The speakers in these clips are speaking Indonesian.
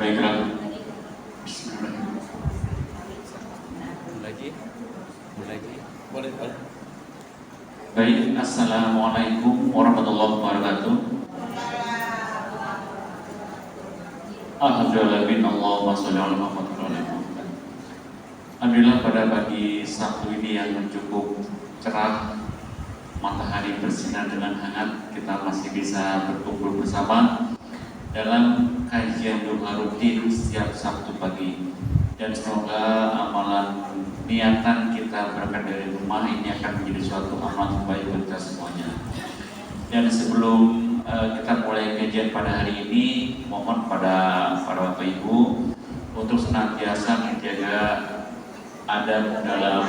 Baiklah. Lagi. Boleh. Baik, assalamualaikum warahmatullahi wabarakatuh. Allahumma sholli ala Muhammad wa ala ali Muhammad. Alhamdulillah pada pagi Sabtu ini yang cukup cerah, matahari bersinar dengan hangat, kita masih bisa berkumpul bersama dalam kajian duha rutin setiap Sabtu pagi. Dan semoga amalan niatan kita berangkat dari rumah ini akan menjadi suatu amalan baik bagi kita semuanya. Dan sebelum kita mulai kajian pada hari ini, mohon pada Bapak Ibu untuk senantiasa menjaga adab dalam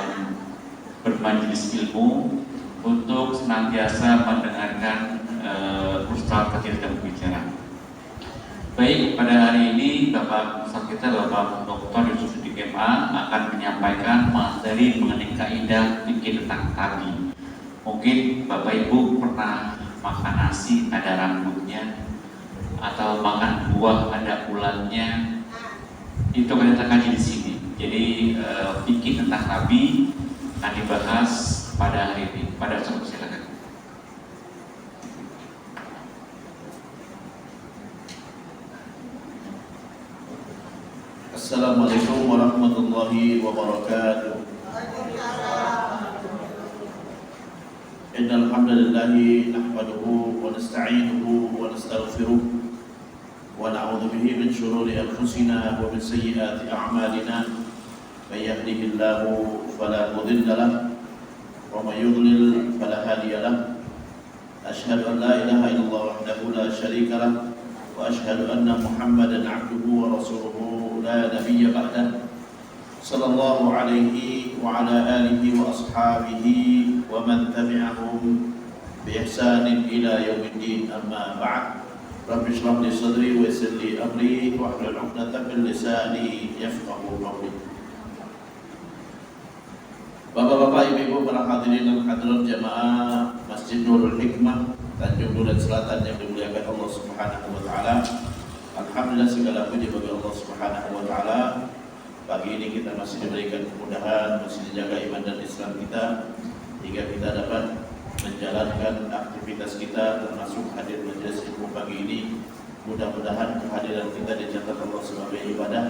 bermajelis ilmu, untuk senantiasa mendengarkan ustaz ketika berbicara. Baik, pada hari ini Bapak Ustaz kita, Bapak Dr. Yusuf Siddiq MA akan menyampaikan materi mengenai kaidah fikih tentang tabi. Mungkin Bapak Ibu pernah makan nasi ada rambutnya, atau makan buah ada ulatnya. Itu akan kita kaji di sini. Jadi fikih tentang tabi akan dibahas pada hari ini. Pada Ustaz, silakan. Assalamualaikum warahmatullahi wabarakatuh. Innal hamdalillah nahmaduhu wa nasta'inuhu wa nastaghfiruh wa na'udzu bihi min shururi anfusina wa min sayyiati a'malina. May yahdihillahu fala mudilla lahu wa may yudlil fala hadiya lahu. Asyhadu an la ilaha illallah wahdahu la syarika lahu wa asyhadu anna Muhammadan 'abduhu wa rasuluhu لا نبي بعده صلى الله عليه وعلى آله وأصحابه ومن تبعهم بإحسان إلى يوم الدين. أما بعد رب اشرح لي صدري ويسر لي أمري واحلل عقدة من لساني يفقهوا قولي. Bapak-bapak, ibu-ibu, para hadirin dan hadirat jamaah Masjid Nurul Hikmah Tanjung Duren Selatan yang dimuliakan Allah Subhanahu wa taala. Alhamdulillah, segala puji bagi Allah Subhanahu wa taala. Pagi ini kita masih diberikan kemudahan, masih dijaga iman dan Islam kita hingga kita dapat menjalankan aktivitas kita, termasuk hadir majelis ilmu pagi ini. Mudah-mudahan kehadiran kita dicatat Allah sebagai ibadah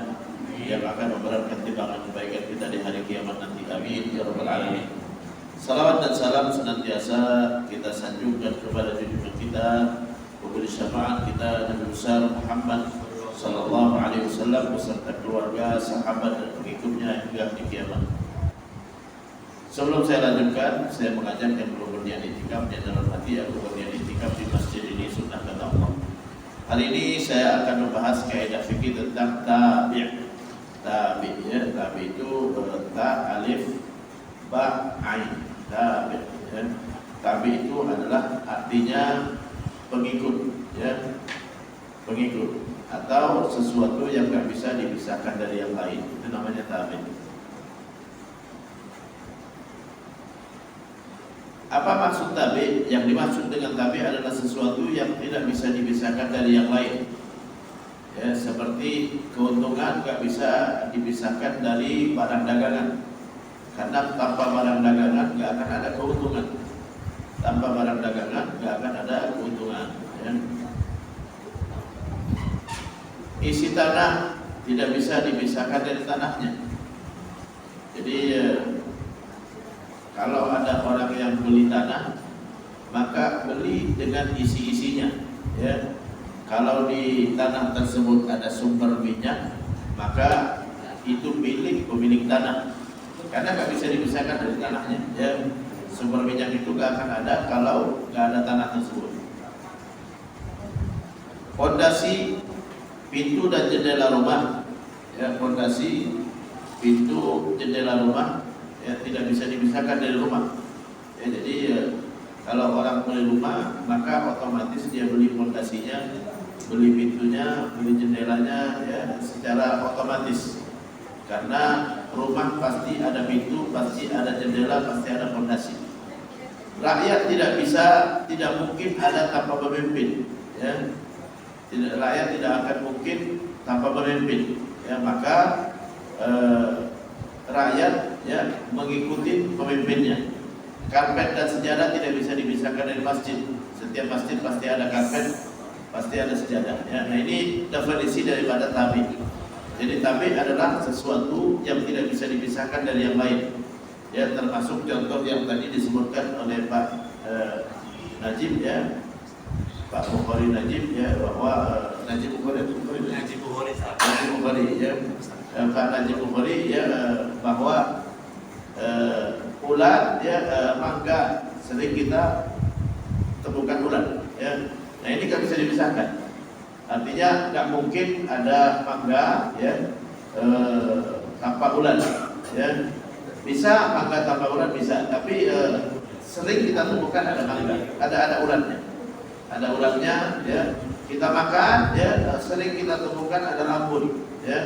yang akan memberatkan timbangan kebaikan kita di hari kiamat nanti. Amin ya rabbal alamin. Salawat dan salam senantiasa kita sanjungkan kepada junjungan kita, pemberi syafaat kita, Nabi besar Muhammad sallallahu alaihi wasallam beserta keluarga, sahabat dan pengikutnya hingga di kiamat. Sebelum saya lanjutkan, saya mengajak yang belum berniat itikaf di dalam hati aku berniat itikaf di masjid ini, sunnah kata Allah. Hari ini saya akan membahas kaidah fikih tentang tabi'. Tabi' ya, tabi itu ta alif ba ain. Tabi' ya. Tabi itu adalah artinya pengikut, ya, pengikut atau sesuatu yang nggak bisa dipisahkan dari yang lain, itu namanya tabi. Apa maksud tabi? Yang dimaksud dengan tabi adalah sesuatu yang tidak bisa dipisahkan dari yang lain. Ya, seperti keuntungan nggak bisa dipisahkan dari barang dagangan, karena tanpa barang dagangan nggak akan ada keuntungan. Tanpa barang dagangan nggak akan ada keuntungan. Ya. Isi tanah tidak bisa dipisahkan dari tanahnya. Jadi kalau ada orang yang beli tanah, maka beli dengan isi-isinya. Ya. Kalau di tanah tersebut ada sumber minyak, maka itu milik pemilik tanah, karena nggak bisa dipisahkan dari tanahnya. Ya. Sumber minyak itu gak akan ada kalau gak ada tanah tersebut. Fondasi pintu dan jendela rumah, ya, fondasi pintu jendela rumah ya tidak bisa dipisahkan dari rumah. Ya, jadi kalau orang beli rumah, maka otomatis dia beli fondasinya, beli pintunya, beli jendelanya, ya, secara otomatis. Karena rumah pasti ada pintu, pasti ada jendela, pasti ada fondasi. Rakyat tidak mungkin ada tanpa pemimpin, ya. Rakyat tidak akan mungkin tanpa pemimpin, ya maka rakyat ya mengikuti pemimpinnya. Karpet dan sejadah tidak bisa dipisahkan dari masjid. Setiap masjid pasti ada karpet, pasti ada sejadah. Ya, nah ini definisi daripada tabi. Jadi tabi adalah sesuatu yang tidak bisa dipisahkan dari yang lain. Ya, termasuk contoh yang tadi disebutkan oleh Pak Najib ya, Pak Bukhari Najib ya, bahwa Najib Bukhari ya, Pak Najib Bukhari ya, bahwa ulat ya, mangga sering kita temukan ulat ya. Nah ini nggak bisa dipisahkan. Artinya nggak mungkin ada mangga ya tanpa ulat ya. Bisa mangga tanpa ulat bisa, tapi sering kita temukan ada mangga, ada ulatnya. Ada ulatnya ya. Kita makan ya, sering kita temukan ada rambut ya.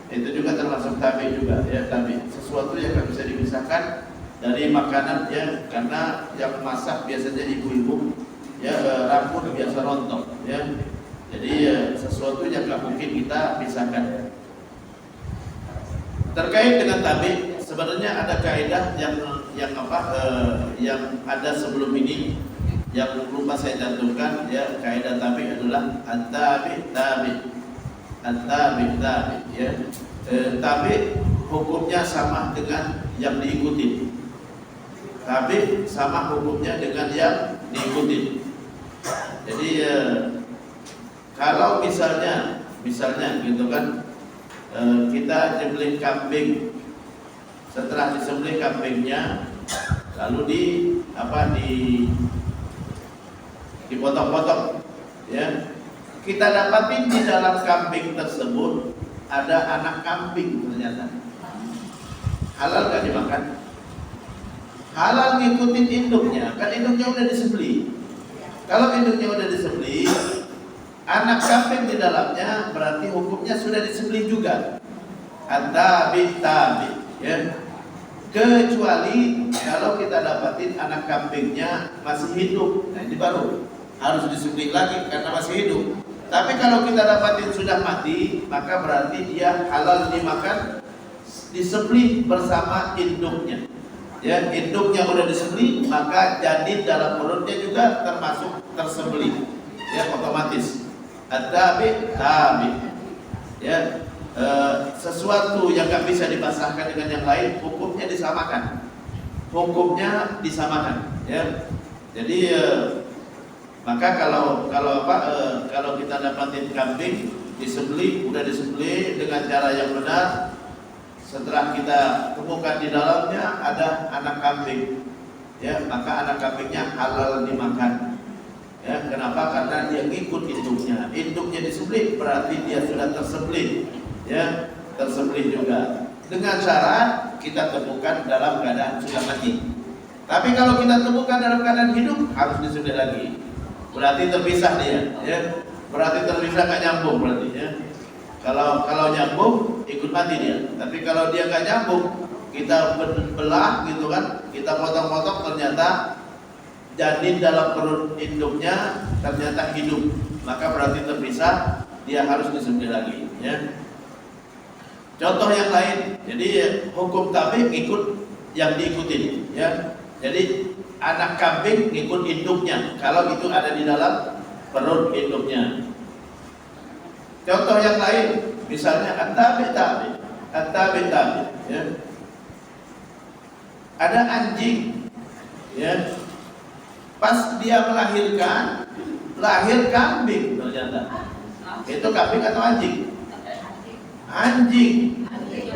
Itu juga termasuk tabi juga ya, tabi. Sesuatu yang nggak bisa dipisahkan dari makanan ya, karena yang masak biasanya ibu-ibu ya, rambut biasa rontok ya. Jadi sesuatu yang nggak mungkin kita pisahkan. Terkait dengan tabi, sebenarnya ada kaidah yang ada sebelum ini yang lupa saya cantumkan ya. Kaidah tabi adalah at-tabi tabi, at-tabi tabi ya. Tabi hukumnya sama dengan yang diikuti. Tabi sama hukumnya dengan yang diikuti. Jadi kalau misalnya gitu kan, kita nyembelih kambing, setelah disembelih kambingnya lalu dipotong-potong ya, kita dapatin di dalam kambing tersebut ada anak kambing ternyata. Halal gak dimakan? Halal ngikutin induknya, kan induknya udah disembelih. Kalau induknya udah disembelih, anak kambing di dalamnya berarti hukumnya sudah disembelih juga. At-tabi ya. Kecuali kalau kita dapatin anak kambingnya masih hidup, nah ini baru harus disembelih lagi karena masih hidup. Tapi kalau kita dapatin sudah mati, maka berarti dia halal dimakan, disembelih bersama induknya. Ya, induknya udah disembelih, maka janin dalam perutnya juga termasuk tersembelih. Ya, otomatis. At-tabi ya, sesuatu yang nggak bisa dipasrahkan dengan yang lain, hukumnya disamakan. Ya. Jadi maka kalau kita dapatin kambing udah disembelih dengan cara yang benar, setelah kita temukan di dalamnya ada anak kambing, ya maka anak kambingnya halal dimakan. Ya, kenapa? Karena dia ikut induknya disembelih, berarti dia sudah tersembelih, ya tersembelih juga. Dengan syarat kita temukan dalam keadaan sudah mati. Tapi kalau kita temukan dalam keadaan hidup, harus disembelih lagi. Berarti terpisah dia, ya. Berarti terpisah, nggak nyambung berarti, ya. Kalau nyambung ikut mati dia. Tapi kalau dia nggak nyambung, kita belah gitu kan, kita potong-potong, ternyata janin dalam perut induknya ternyata hidup, maka berarti terpisah, dia harus disembelih lagi, ya. Contoh yang lain, jadi hukum tabi ikut yang diikuti, ya. Jadi anak kambing ikut induknya kalau itu ada di dalam perut induknya. Contoh yang lain, misalnya at-tabi, ya. Ada anjing, ya. Pas dia melahirkan, lahir kambing ternyata. Itu kambing atau anjing? Anjing.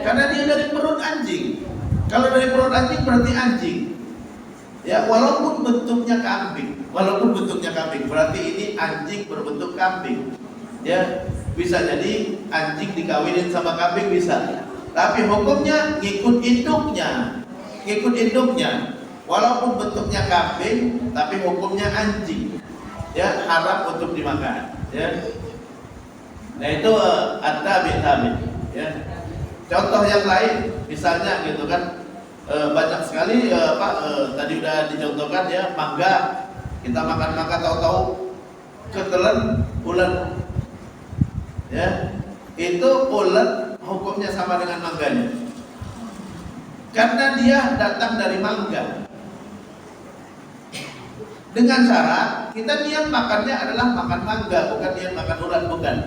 Karena dia dari perut anjing. Kalau dari perut anjing berarti anjing. Ya, walaupun bentuknya kambing, berarti ini anjing berbentuk kambing. Ya, bisa jadi anjing dikawinin sama kambing bisa. Tapi hukumnya ngikut induknya. Walaupun bentuknya kambing, tapi hukumnya anjing. Ya, haram untuk dimakan. Ya. Nah itu at-tabi, ya. Contoh yang lain, misalnya gitu kan, banyak sekali tadi udah dicontohkan ya, mangga. Kita makan mangga tahu-tahu ketelan ulat. Ya. itu ulet hukumnya sama dengan mangganya, karena dia datang dari mangga. Dengan cara kita niat makannya adalah makan mangga, bukan niat makan ulat, bukan.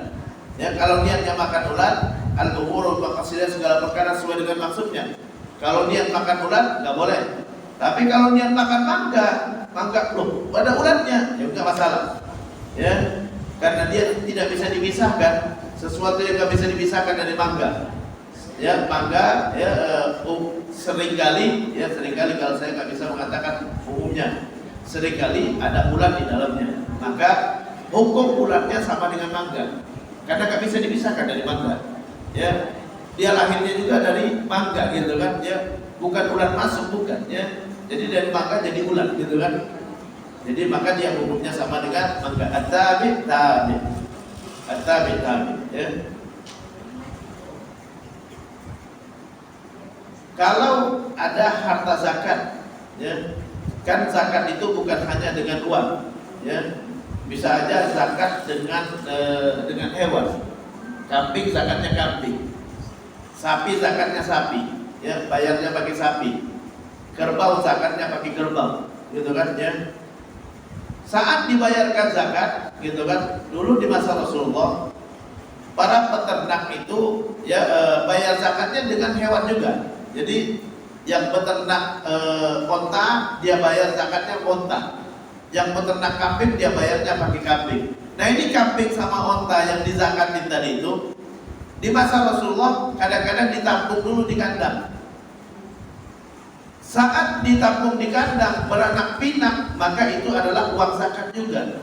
Ya, kalau niatnya makan ulat, al-umuru maqasidah, segala perkara sesuai dengan maksudnya. Kalau niat makan ulat nggak boleh. Tapi kalau niat makan mangga loh, ada ulatnya, ya nggak masalah. Ya, karena dia tidak bisa dipisahkan, sesuatu yang nggak bisa dipisahkan dari mangga. Ya, mangga ya seringkali kalau saya nggak bisa mengatakan umumnya, seringkali ada ulat di dalamnya, maka hukum ulatnya sama dengan mangga, karena nggak bisa dipisahkan dari mangga. Ya, dia lahirnya juga dari mangga gitu kan, ya bukan ulat masuk, bukan ya. Jadi dari mangga jadi ulat gitu kan. Jadi maka dia hukumnya sama dengan mangga. At-tabi ya. Kalau ada harta zakat, ya kan zakat itu bukan hanya dengan uang, ya bisa aja zakat dengan hewan. Kambing zakatnya kambing, sapi zakatnya sapi, ya bayarnya pakai sapi. Kerbau zakatnya pakai kerbau, gitu kan ya. Saat dibayarkan zakat, gitu kan, dulu di masa Rasulullah, para peternak itu ya bayar zakatnya dengan hewan juga. Jadi yang peternak onta, dia bayar zakatnya onta. Yang peternak kambing, dia bayarnya pakai kambing. Nah ini kambing sama onta yang dizakatin tadi itu, di masa Rasulullah kadang-kadang ditampung dulu di kandang. Saat ditampung di kandang beranak pinak, maka itu adalah uang zakat juga.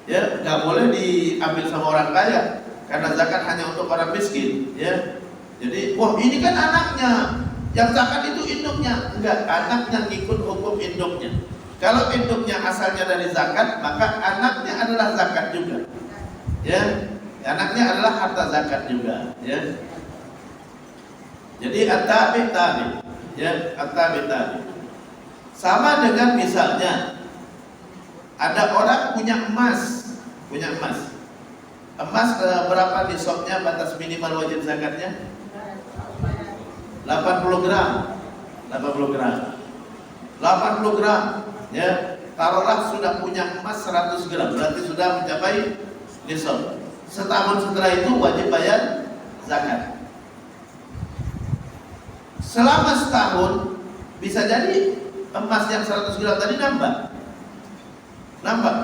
Ya, nggak boleh diambil sama orang kaya, karena zakat hanya untuk orang miskin. Ya, jadi, wah ini kan anaknya, yang zakat itu induknya, enggak, anaknya ngikut hukum induknya. Kalau induknya asalnya dari zakat, maka anaknya adalah zakat juga. Ya, anaknya adalah harta zakat juga. Ya, jadi at-tabi tabi. Ya, at-tabi. Sama dengan misalnya ada orang punya emas. Emas berapa nisabnya, batas minimal wajib zakatnya? 80 gram. 80 gram. Ya, taruhlah sudah punya emas 100 gram, berarti sudah mencapai nisab. Setahun setelah itu wajib bayar zakat. Selama setahun bisa jadi emas yang 100 gram tadi nambah,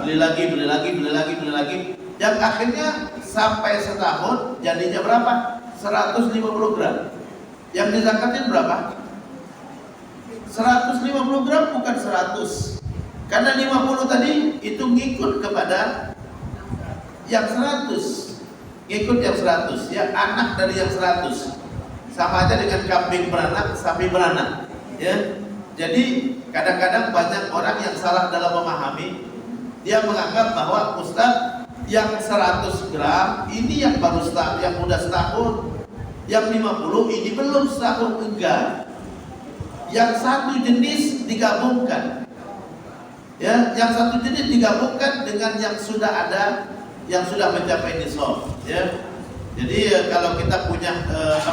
beli lagi, yang akhirnya sampai setahun jadinya berapa? 150 gram. Yang dizakatin berapa? 150 gram, bukan 100. Karena 50 tadi itu ngikut kepada yang 100. Ngikut yang 100, ya anak dari yang 100. Sama aja dengan kambing beranak, sapi beranak, ya. Jadi kadang-kadang banyak orang yang salah dalam memahami. Dia menganggap bahwa Ustaz, yang 100 gram ini yang baru setahun, yang udah setahun, yang 50 ini belum setahun, enggak. Yang satu jenis digabungkan, ya, yang satu jenis digabungkan dengan yang sudah ada, yang sudah mencapai nisab, ya. Jadi kalau kita punya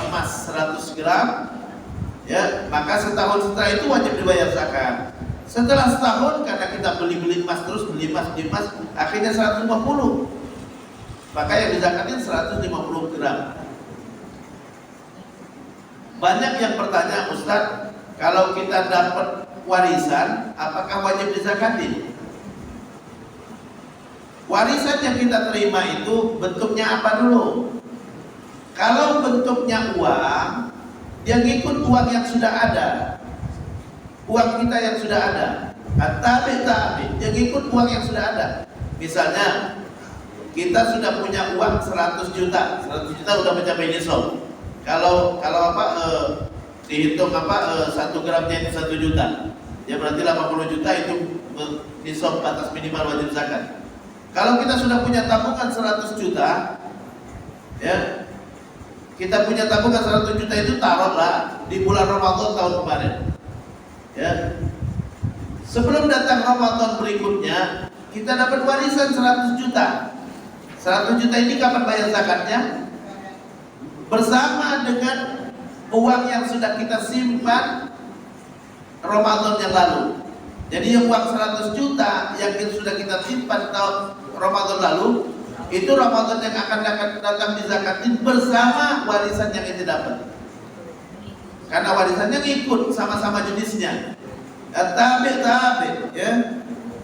emas 100 gram, ya, maka setahun setelah itu wajib dibayar zakat. Setelah setahun, karena kita beli emas terus, beli emas, akhirnya 150. Maka yang dizakatin 150 gram. Banyak yang bertanya, Ustaz, kalau kita dapat warisan, apakah wajib dizakatin? Warisan yang kita terima itu bentuknya apa dulu? Kalau bentuknya uang, dia ngikut uang yang sudah ada, uang kita yang sudah ada. Tabi, dia ngikut uang yang sudah ada. Misalnya kita sudah punya uang 100 juta udah mencapai nisab. Kalau dihitung 1 gramnya itu 1 juta, ya berarti 80 juta itu nisab batas minimal wajib zakat. Kalau kita sudah punya tabungan 100 juta, ya, kita punya tabungan 100 juta itu taruhlah di bulan Ramadan tahun kemarin, ya. Sebelum datang Ramadan berikutnya, kita dapat warisan 100 juta. 100 juta ini kapan bayar zakatnya? bersama dengan uang yang sudah kita simpan Ramadan yang lalu. Jadi yang uang 100 juta yang sudah kita simpan tahun Ramadan lalu, itu Ramadan yang akan datang dizakatin bersama warisan yang kita dapat. Karena warisannya ngikut sama-sama jenisnya. Tabe, ya.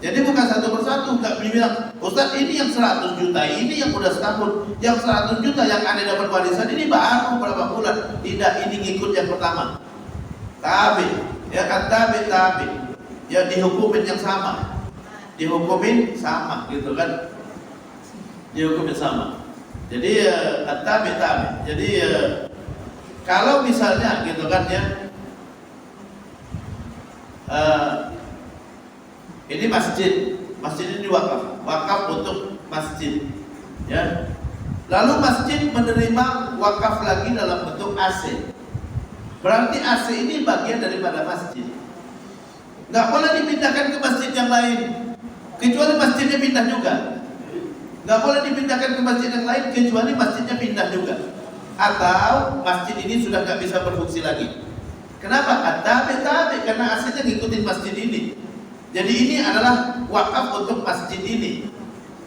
Jadi bukan satu persatu, nggak bilang, Ustaz ini yang 100 juta, ini yang udah setahun, yang 100 juta yang ada dapat warisan ini baru berapa bulan. Tidak, ini ngikut yang pertama. Tabe, ya kan tabe, ya dihukumin yang sama, dihukumin sama, gitu kan? Dihukumin sama. Jadi tabe. Jadi kalau misalnya, gitu kan ya. Ini masjid ini wakaf untuk masjid, ya. Lalu masjid menerima wakaf lagi dalam bentuk AC. Berarti AC ini bagian daripada masjid. Nggak boleh dipindahkan ke masjid yang lain, kecuali masjidnya pindah juga. Nggak boleh dipindahkan ke masjid yang lain, kecuali masjidnya pindah juga. Atau masjid ini sudah nggak bisa berfungsi lagi. Kenapa? Tabe, karena AC-nya ngikutin masjid ini. Jadi ini adalah wakaf untuk masjid ini,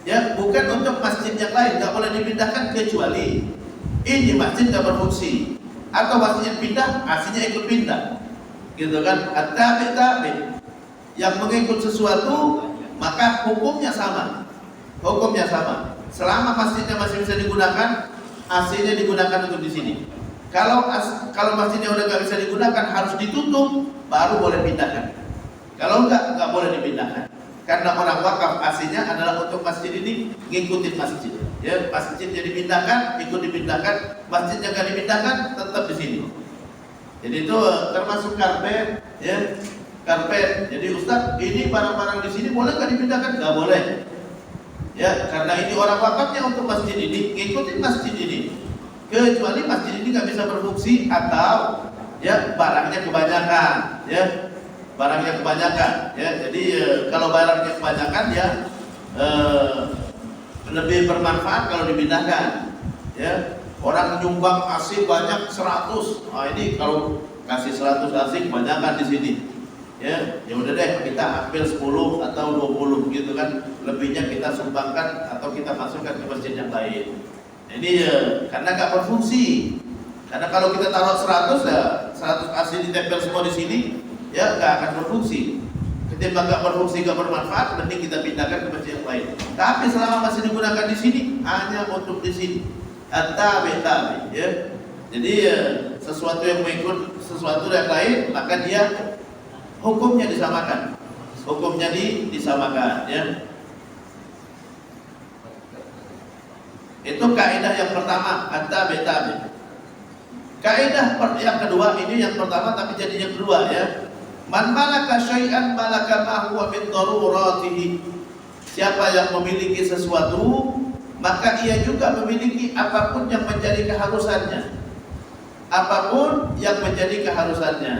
ya, bukan untuk masjid yang lain. Nggak boleh dipindahkan kecuali ini masjid nggak berfungsi, atau masjid pindah, aslinya ikut pindah, gitu kan? Tabe, yang mengikut sesuatu maka hukumnya sama, Selama masjidnya masih bisa digunakan, aslinya digunakan untuk di sini. Kalau masjidnya udah nggak bisa digunakan, harus ditutup, baru boleh pindahkan. Kalau nggak boleh dipindahkan. Karena orang wakaf aslinya adalah untuk masjid ini ngikutin masjid. Ya, masjidnya dipindahkan, ikut dipindahkan, masjidnya nggak dipindahkan, tetap di sini. Jadi itu termasuk karpet, ya, karpet. Jadi Ustaz, ini barang-barang di sini boleh nggak dipindahkan? Nggak boleh. Ya, karena ini orang wakafnya untuk masjid ini, ngikutin masjid ini. Kecuali masjid ini nggak bisa berfungsi atau ya barangnya kebanyakan, ya. Barangnya kebanyakan, ya. Jadi kalau barangnya kebanyakan, ya lebih bermanfaat kalau dipindahkan, ya. Orang nyumbang AC banyak 100, ini kalau kasih 100 AC kebanyakan di sini, ya. Ya udah deh, kita ambil 10 atau 20, gitu kan. Lebihnya kita sumbangkan atau kita masukkan ke masjid yang lain. Ini karena nggak berfungsi. Karena kalau kita taruh 100, ya 100 AC ditempel semua di sini, ya nggak akan berfungsi. Ketimbang nggak berfungsi, nggak bermanfaat, mending kita pindahkan ke masjid yang lain. Tapi selama masih digunakan di sini, hanya untuk di sini. Tabe, ya. Jadi sesuatu yang mengikut sesuatu yang lain, maka dia hukumnya disamakan. Disamakan, ya. Itu kaidah yang pertama, tabe. Kaidah yang kedua, ini yang pertama tapi jadi yang kedua, ya. Man malaka syai'an malaka ma huwa min daruratihi. Siapa yang memiliki sesuatu, maka ia juga memiliki apapun yang menjadi keharusannya.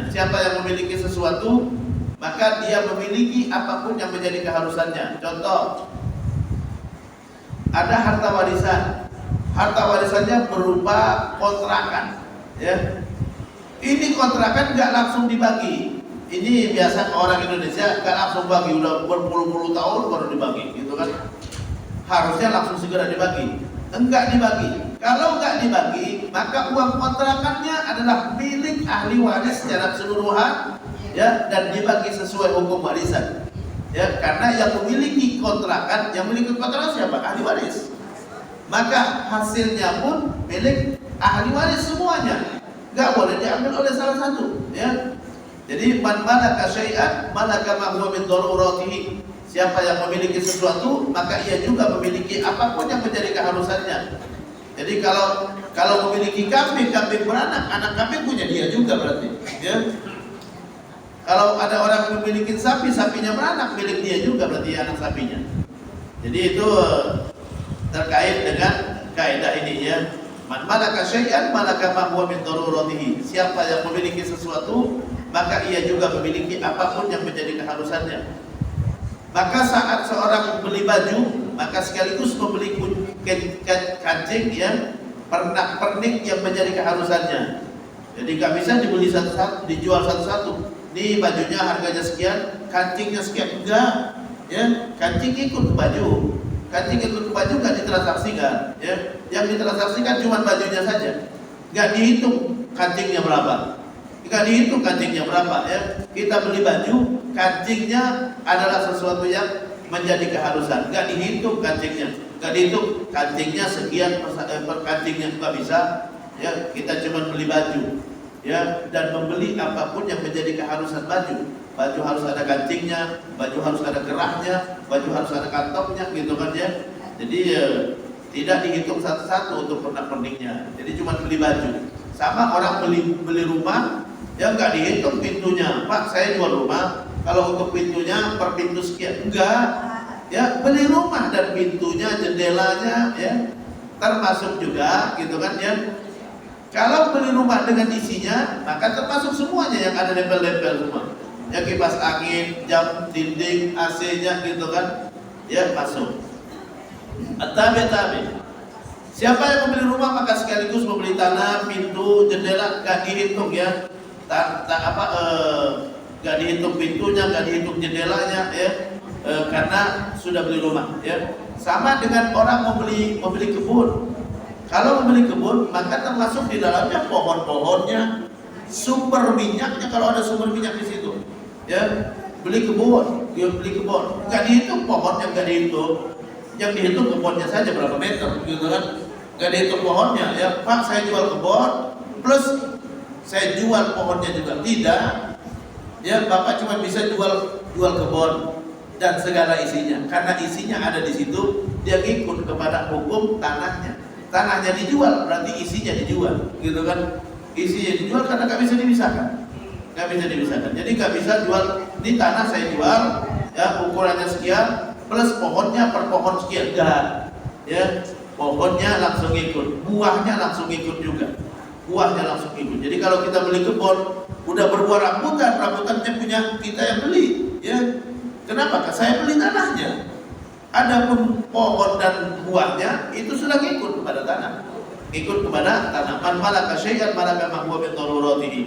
Siapa yang memiliki sesuatu, maka dia memiliki apapun yang menjadi keharusannya. Contoh, ada harta warisan. Harta warisannya berupa kontrakan, ya. Ini kontrakan nggak langsung dibagi. Ini biasa ke orang Indonesia nggak langsung bagi, udah berpuluh-puluh tahun baru dibagi, gitu kan? Harusnya langsung segera dibagi. Enggak dibagi. Kalau enggak dibagi, maka uang kontrakannya adalah milik ahli waris secara keseluruhan, ya, dan dibagi sesuai hukum warisan. Ya, karena yang memiliki kontrakan siapa? Ahli waris. Maka hasilnya pun milik ahli waris semuanya. Enggak boleh diambil oleh salah satu, ya. Jadi man malaka syai'an malaka ma huwa min daruratihi. Siapa yang memiliki sesuatu, maka ia juga memiliki apapun yang menjadi keharusannya. Jadi kalau memiliki kambing beranak, anak kambing punya dia juga berarti, ya. Kalau ada orang yang memiliki sapi, sapinya beranak, milik dia juga berarti anak sapinya. Jadi itu terkait dengan kaidah ini, ya. Man malaka syai'an malaka ma huwa min daruratihi. Siapa yang memiliki sesuatu, maka ia juga memiliki apapun yang menjadi keharusannya. Maka saat seorang beli baju, maka sekaligus membeli kancing, ya, pernik yang menjadi keharusannya. Jadi nggak bisa dibeli satu-satu, dijual satu-satu. Ini bajunya harganya sekian, kancingnya sekian, enggak. Ya, kancing ikut ke baju. Kancing ikut ke baju nggak ditransaksikan. Ya, yang ditransaksikan cuma bajunya saja. Nggak dihitung kancingnya berapa. Nggak dihitung kancingnya berapa. Ya, kita beli baju, kancingnya adalah sesuatu yang menjadi keharusan. Nggak dihitung kancingnya. Nggak dihitung kancingnya sekian per kancingnya, nggak bisa. Ya, kita cuma beli baju. Ya, dan membeli apapun yang menjadi keharusan baju. Baju harus ada kancingnya, baju harus ada kerahnya, baju harus ada kantongnya, gitu kan ya. Jadi tidak dihitung satu-satu untuk pernak-perniknya. Jadi cuma beli baju. Sama orang beli rumah, ya nggak dihitung pintunya. Pak, saya jual rumah, kalau untuk pintunya per pintu sekian, enggak. Ya, beli rumah dan pintunya, jendelanya, ya termasuk juga, gitu kan ya. Kalau beli rumah dengan isinya, maka termasuk semuanya yang ada nempel-nempel semua. Ya, kipas angin, jam dinding, AC-nya, gitu kan, ya masuk. Tabi. Siapa yang membeli rumah maka sekaligus membeli tanah, pintu, jendela, gak dihitung ya. Gak dihitung pintunya, gak dihitung jendelanya ya. Karena sudah beli rumah ya. Sama dengan orang membeli kebun. Kalau membeli kebun maka termasuk di dalamnya pohon-pohonnya, sumber minyaknya kalau ada sumber minyak di situ. Ya, beli kebun, nggak dihitung pohonnya, nggak dihitung, yang dihitung kebunnya saja berapa meter, gitu kan, nggak dihitung pohonnya. Ya, Pak, saya jual kebun plus saya jual pohonnya juga, tidak. Ya, Bapak cuma bisa jual kebun dan segala isinya, karena isinya ada di situ, dia ikut kepada hukum tanahnya. Tanahnya dijual, berarti isinya dijual, gitu kan? Isinya dijual karena nggak bisa dipisahkan. Nggak bisa dipisahkan. Jadi nggak bisa jual, ini tanah saya jual, ya ukurannya sekian, plus pohonnya per pohon sekian, enggak. Ya, pohonnya langsung ikut, buahnya langsung ikut juga, buahnya langsung ikut. Jadi kalau kita beli kebun, udah berbuah rambutannya punya kita yang beli, ya. Kenapa? Karena saya beli tanahnya. Adapun pohon dan buahnya itu sudah ikut kepada tanah, ikut kepada tanah. Man malaka syai'an malaka ma huwa min daruratihi.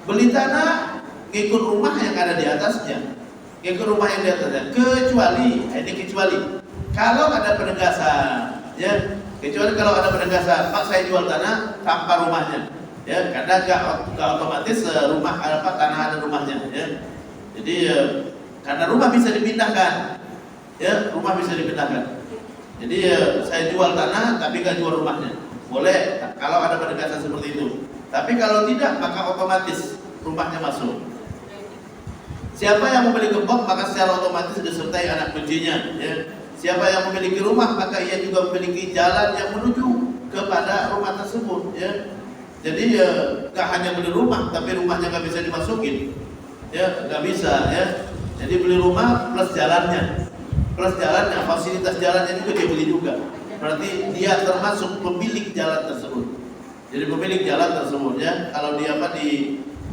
Beli tanah, ngikut rumah yang ada di atasnya, ngikut rumah yang di atasnya. Kecuali kalau ada penegasan, ya. Kecuali kalau ada penegasan, Pak, saya jual tanah tanpa rumahnya, ya. Karena nggak otomatis rumah tanah ada rumahnya, ya. Jadi karena rumah bisa dipindahkan, ya, rumah bisa dipindahkan. Jadi saya jual tanah tapi nggak jual rumahnya, boleh kalau ada penegasan seperti itu. Tapi kalau tidak, maka otomatis rumahnya masuk. Siapa yang memiliki kebun maka secara otomatis disertai anak kuncinya. Ya. Siapa yang memiliki rumah maka ia juga memiliki jalan yang menuju kepada rumah tersebut. Ya. Jadi gak hanya beli rumah, tapi rumahnya nggak bisa dimasukin. Ya, nggak bisa. Ya. Jadi beli rumah plus jalannya, fasilitas jalannya juga dia beli juga. Berarti dia termasuk pemilik jalan tersebut. Jadi pemilik jalan tersebut, ya. Kalau dia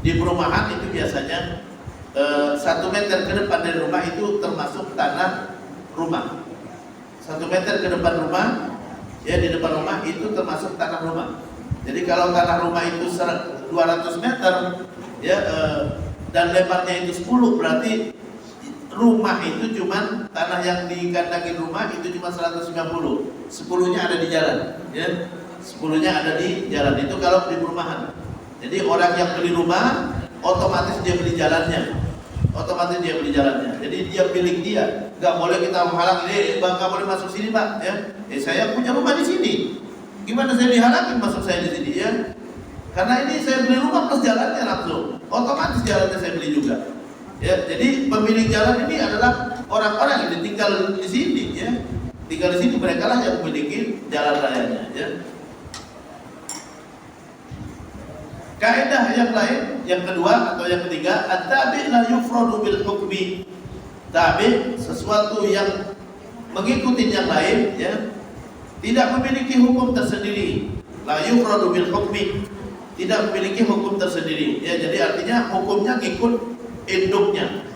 di perumahan itu biasanya 1 meter ke depan dari rumah itu termasuk tanah rumah. 1 meter ke depan rumah, ya, di depan rumah itu termasuk tanah rumah. Jadi kalau tanah rumah itu 200 meter, ya, dan lebarnya itu 10, berarti rumah itu cuma tanah yang dikandangin rumah itu cuma 150, 10-nya ada di jalan, ya. 10-nya ada di jalan. Itu kalau di perumahan. Jadi orang yang beli rumah otomatis dia beli jalannya. Jadi dia milik dia. Gak boleh kita menghalang, Bang, gak boleh masuk sini, Pak, ya. Saya punya rumah di sini. Gimana saya dihalangin masuk saya di sini, ya? Karena ini saya beli rumah plus jalannya langsung. Otomatis jalannya saya beli juga. Ya, jadi pemilik jalan ini adalah orang-orang yang tinggal di sini, ya. Tinggal di sini, mereka lah yang memiliki jalan rayanya, ya. Kaidah yang lain, yang kedua atau yang ketiga, at-tabi' la yufradu bil hukmi. Tabi' sesuatu yang mengikuti yang lain, ya, tidak memiliki hukum tersendiri. La yufradu bil hukmi, tidak memiliki hukum tersendiri. Ya, jadi artinya hukumnya ngikut induknya,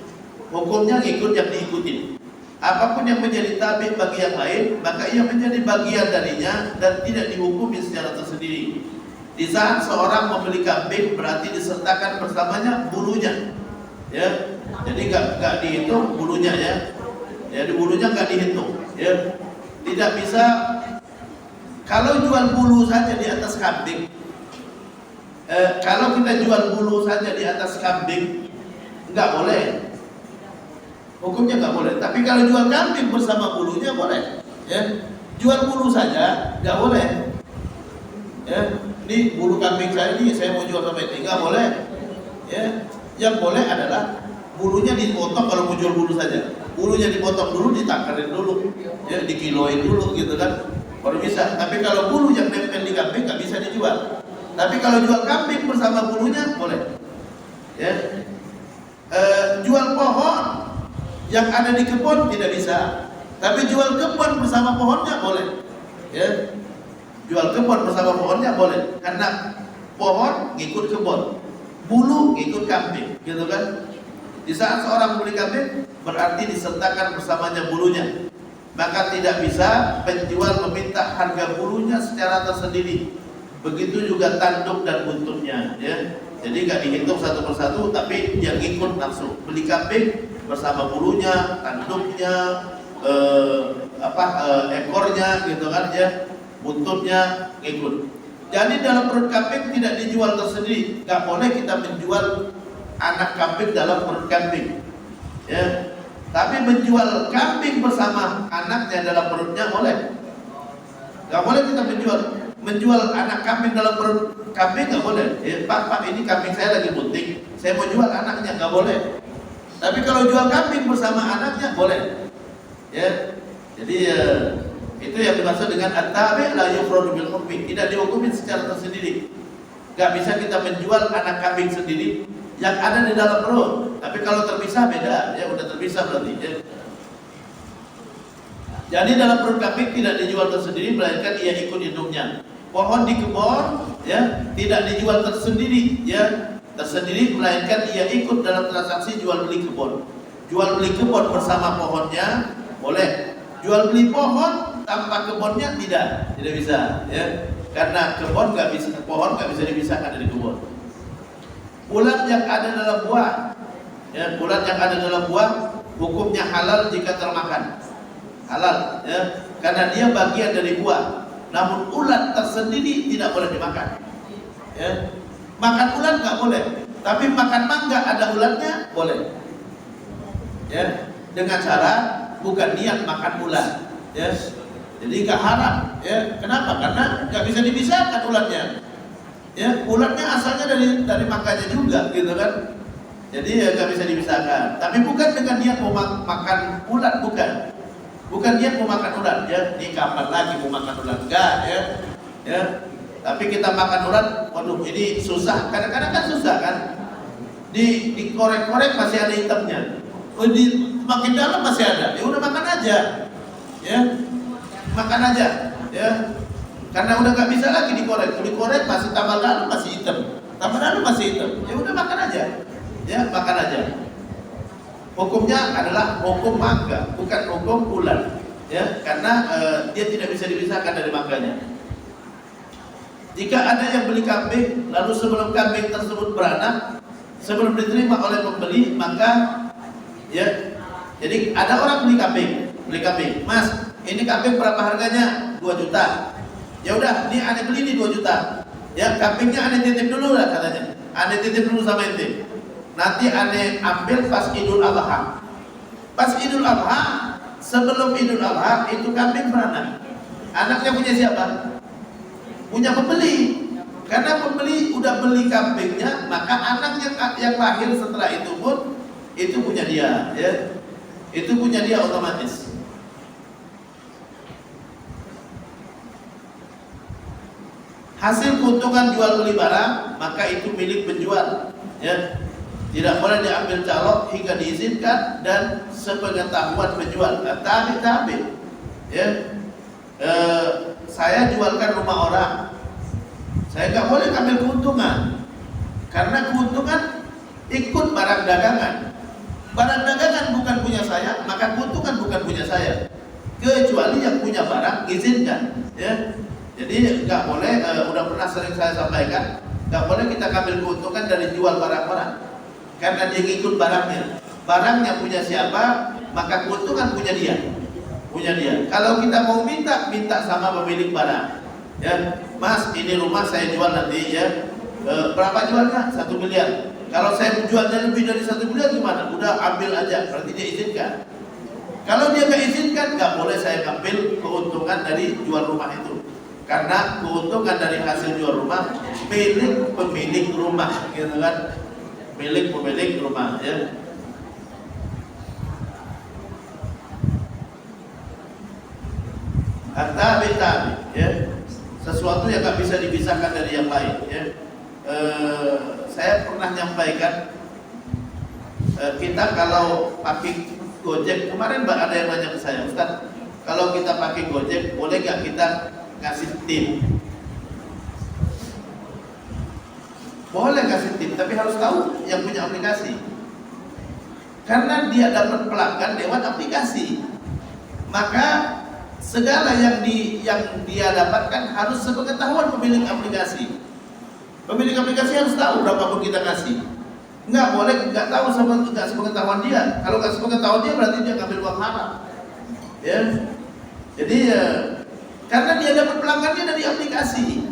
hukumnya ngikut yang diikuti. apapun yang menjadi tabi bagi yang lain, maka ia menjadi bagian darinya dan tidak dihukumi secara tersendiri. Di saat seorang membeli kambing berarti disertakan bersamanya bulunya, ya. Jadi nggak dihitung bulunya, ya. Jadi bulunya nggak dihitung, ya. Tidak bisa kalau jual bulu saja di atas kambing. Kalau kita jual bulu saja di atas kambing, nggak boleh. Hukumnya nggak boleh. Tapi kalau jual kambing bersama bulunya boleh. Ya, jual bulu saja nggak boleh. Ya, ini bulu kambing saya ini, saya mau jual sama ini, nggak boleh. Ya, yang boleh adalah bulunya dipotong kalau mau jual bulu saja. Bulunya dipotong dulu, ditakarin dulu, ya, dikiloin dulu, gitu kan, baru bisa. Tapi kalau bulu yang nempel di kambing nggak bisa dijual. Tapi kalau jual kambing bersama bulunya boleh. Ya, jual pohon yang ada di kebun tidak bisa. Tapi jual kebun bersama pohonnya boleh. Ya, jual kebun bersama pohonnya boleh. Karena pohon ngikut kebun, bulu ngikut kambing, gitu kan. Di saat seorang membeli kambing berarti disertakan bersamanya bulunya. Maka tidak bisa penjual meminta harga bulunya secara tersendiri. Begitu juga tanduk dan buntutnya, ya. Jadi nggak dihitung satu persatu, tapi yang ikut langsung beli kambing bersama bulunya, tanduknya, ekornya, gitu kan, ya, buntutnya ikut. Jadi dalam perut kambing tidak dijual tersendiri. Nggak boleh kita menjual anak kambing dalam perut kambing, ya. Tapi menjual kambing bersama anaknya dalam perutnya boleh. Nggak boleh kita menjual anak kambing dalam perut kambing, nggak boleh. Pak, ini kambing saya lagi bunting, saya mau jual anaknya, nggak boleh. Tapi kalau jual kambing bersama anaknya boleh, ya. Jadi itu yang dimaksud dengan at-tabi' la yufradu bil hukmi, tidak dihukumin secara tersendiri. Nggak bisa kita menjual anak kambing sendiri yang ada di dalam perut. Tapi kalau terpisah beda, ya, udah terpisah berarti, ya. Jadi dalam perut kambing tidak dijual tersendiri, melainkan ia ikut induknya. Pohon di kebun, ya, tidak dijual tersendiri, ya, tersendiri, melainkan ia ikut dalam transaksi jual beli kebun. Jual beli kebun bersama pohonnya boleh. Jual beli pohon tanpa kebunnya tidak bisa, ya. Karena kebun nggak bisa, pohon nggak bisa dipisahkan dari kebun. Ulat yang ada dalam buah, ya, ulat yang ada dalam buah hukumnya halal jika termakan, halal, ya, karena dia bagian dari buah. Namun ulat tersendiri tidak boleh dimakan, ya. Makan ulat nggak boleh, tapi makan mangga ada ulatnya boleh, ya, dengan cara bukan niat makan ulat, ya. Jadi nggak haram, ya. Kenapa? Karena nggak bisa dipisahkan ulatnya. Ya, ulatnya asalnya dari makanya juga, gitu kan. Jadi ya nggak bisa dipisahkan. Tapi bukan dengan niat mau makan ulat, bukan. Bukan niat mau makan ulat, ya. Ini kapan lagi mau makan ulat? Enggak, ya. Ya. Tapi kita makan ulat, waduh ini susah. Kadang-kadang kan susah kan. Dikorek-korek masih ada hitamnya. Makin dalam masih ada. Ya udah makan aja. Ya. Makan aja, ya. Karena udah nggak bisa lagi dikorek masih tambah dalam masih hitam, tambah dalam masih hitam. Ya udah makan aja, ya, makan aja. Hukumnya adalah hukum mangga, bukan hukum ulat, ya, karena dia tidak bisa dipisahkan dari mangganya. Jika ada yang beli kambing, lalu sebelum kambing tersebut beranak, sebelum diterima oleh pembeli, maka, ya, jadi ada orang beli kambing, Mas, ini kambing berapa harganya? 2 juta. Ya udah, ini aneh beli nih 2 juta. Ya, kambingnya aneh titip dulu lah katanya. Aneh titip dulu sama ente. Nanti aneh ambil pas Idul Adha. Pas Idul Adha, sebelum Idul Adha itu kambing beranak. Anaknya punya siapa? Punya pembeli. Karena pembeli udah beli kambingnya, maka anak yang lahir setelah itu pun itu punya dia, ya. Itu punya dia otomatis. Hasil keuntungan jual beli barang maka itu milik penjual, ya. Tidak boleh diambil calok hingga diizinkan dan sepengetahuan penjual. Tabi, ya. Saya jualkan rumah orang, saya nggak boleh ambil keuntungan karena keuntungan ikut barang dagangan. Barang dagangan bukan punya saya, maka keuntungan bukan punya saya. Kecuali yang punya barang izinkan, ya. Jadi nggak boleh, udah pernah sering saya sampaikan, nggak boleh kita ambil keuntungan dari jual barang-barang, karena dia ngikut barangnya. Barangnya punya siapa, maka keuntungan punya dia. Kalau kita mau minta sama pemilik barang, ya, Mas, ini rumah saya jual nanti, ya, berapa jualnya? 1 miliar. Kalau saya jualnya lebih dari 1 miliar gimana? Udah ambil aja, berarti dia izinkan. Kalau dia nggak izinkan, nggak boleh saya ambil keuntungan dari jual rumah itu, karena keuntungan dari hasil jual rumah milik pemilik rumah, gitu kan? Milik pemilik rumah, ya. Tabi, ya, sesuatu yang nggak bisa dipisahkan dari yang lain, ya. Saya pernah nyampaikan, kita kalau pakai Gojek, kemarin ada yang nanya ke saya, Ustaz, kalau kita pakai Gojek, boleh nggak kita ngasih tip? Boleh kasih tip, tapi harus tahu yang punya aplikasi, karena dia dapat pelanggan lewat aplikasi. Maka segala yang dia dapatkan harus sepengetahuan pemilik aplikasi. Pemilik aplikasi harus tahu berapapun kita kasih. Nggak boleh nggak tahu nggak sepengetahuan dia. Kalau nggak sepengetahuan dia berarti dia ngambil uang haram. Ya, jadi karena dia dapat pelanggannya dari aplikasi,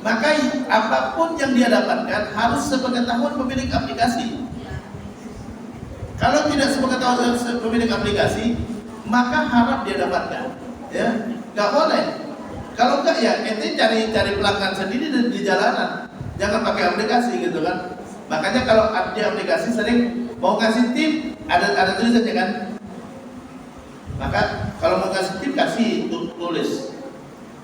maka apapun yang dia dapatkan harus sepengetahuan pemilik aplikasi. Kalau tidak sepengetahuan pemilik aplikasi, maka haram dia dapatkan. Ya, nggak boleh. Kalau enggak, ya ente cari pelanggan sendiri di jalanan, jangan pakai aplikasi, gitu kan. Makanya kalau di aplikasi sering mau kasih tip, ada tulisannya kan. Maka kalau mau kasih tip, kasih tulis,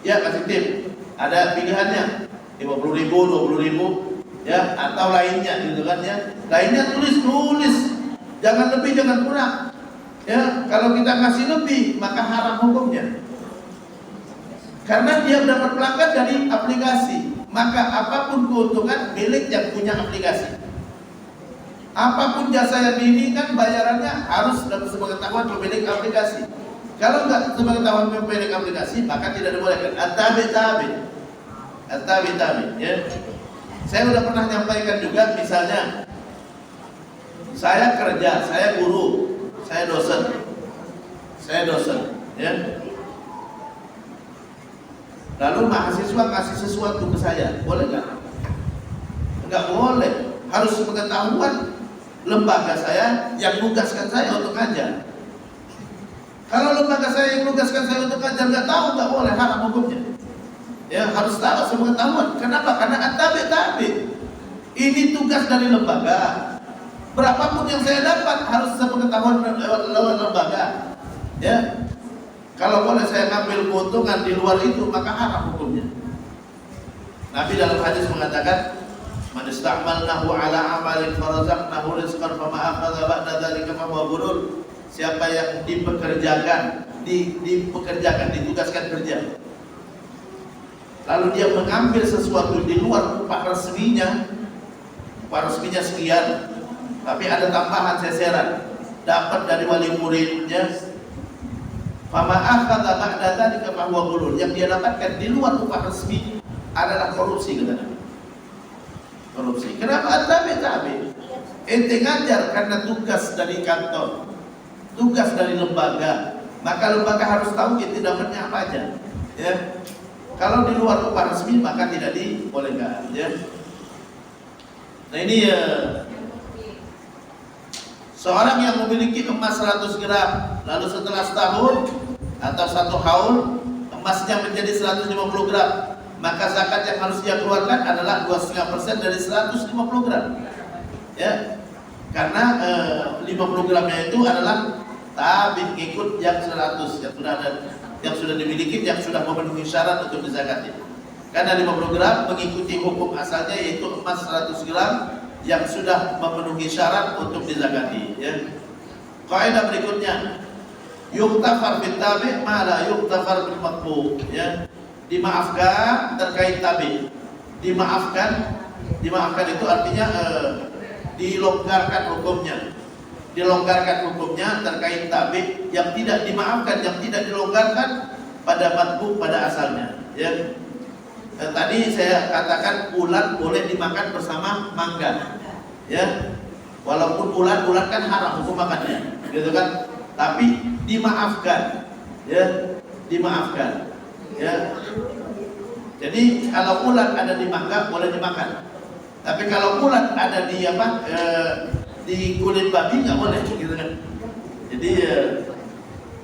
ya kasih tip, ada pilihannya 50.000, 20.000, ya, atau lainnya, gitu kan, ya. Lainnya tulis, jangan lebih, jangan kurang. Ya, kalau kita kasih lebih, maka haram hukumnya. Karena dia mendapat pelanggan dari aplikasi, maka apapun keuntungan milik yang punya aplikasi. Apapun jasa yang diinginkan, bayarannya harus dalam sepengetahuan pemilik aplikasi. Kalau enggak sepengetahuan pemilik aplikasi, maka tidak dibolehkan. At-tabi, ya. Saya sudah pernah nyampaikan juga, misalnya saya kerja, saya guru, saya dosen, ya. Lalu mahasiswa kasih sesuatu ke saya, boleh nggak? Nggak boleh. Harus sepengetahuan lembaga saya yang nugaskan saya untuk ngajar. Kalau lembaga saya yang nugaskan saya untuk ngajar nggak tahu, nggak boleh, haram hukumnya. Ya, harus tahu sepengetahuan. Kenapa? Karena at-tabi. Ini tugas dari lembaga. Berapapun yang saya dapat harus sepengetahuan lewat lembaga. Ya. Kalau boleh saya ngambil keuntungan di luar itu, maka haram hukumnya. Nabi dalam hadis mengatakan, "Man ista'malnahu 'ala 'amalin farazaqnahu rizqan fama akhadha ba'da dzalika fa huwa ghurur." Siapa yang dipekerjakan, ditugaskan kerja, lalu dia mengambil sesuatu di luar upah resminya sekian, tapi ada tambahan seseran, dapat dari wali muridnya, fama akhadha ba'da dzalika fa huwa ghurur, yang dia dapatkan di luar upah resmi adalah korupsi, kata Nabi. Korupsi. Kenapa? At-tabi. Ente ngajar karena tugas dari kantor, tugas dari lembaga, maka lembaga harus tahu ente dapatnya apa aja. Ya. Kalau di luar upah resmi maka tidak dibolehkan. Ya. Nah ini ya. Seorang yang memiliki emas 100 gram, lalu setelah setahun atau 1 haul emasnya menjadi 150 gram, maka zakat yang harus dia keluarkan adalah 2,5% dari 150 gram. Ya, karena 50 gramnya itu adalah tabik ikut yang 100 yang sudah dimiliki, yang sudah memenuhi syarat untuk dizakati. Karena 50 gram mengikuti hukum asalnya, yaitu emas 100 gram yang sudah memenuhi syarat untuk dizakati. Ya. Kaidah berikutnya, yuktafar bil tabi' ma la yuktafar bil maqbu. Ya. Dimaafkan terkait tabi. Dimaafkan itu artinya dilonggarkan hukumnya. dilonggarkan hukumnya terkait tabik yang tidak dimaafkan, yang tidak dilonggarkan pada matbu pada asalnya. Ya. Tadi saya katakan ulat boleh dimakan bersama mangga. Ya. Walaupun ulat kan haram hukum makannya, gitu kan? Tapi dimaafkan. Ya, dimaafkan. Ya. Jadi kalau ulat ada di mangga boleh dimakan. Tapi kalau ulat ada di di kulit babi nggak boleh, gitu kan? Jadi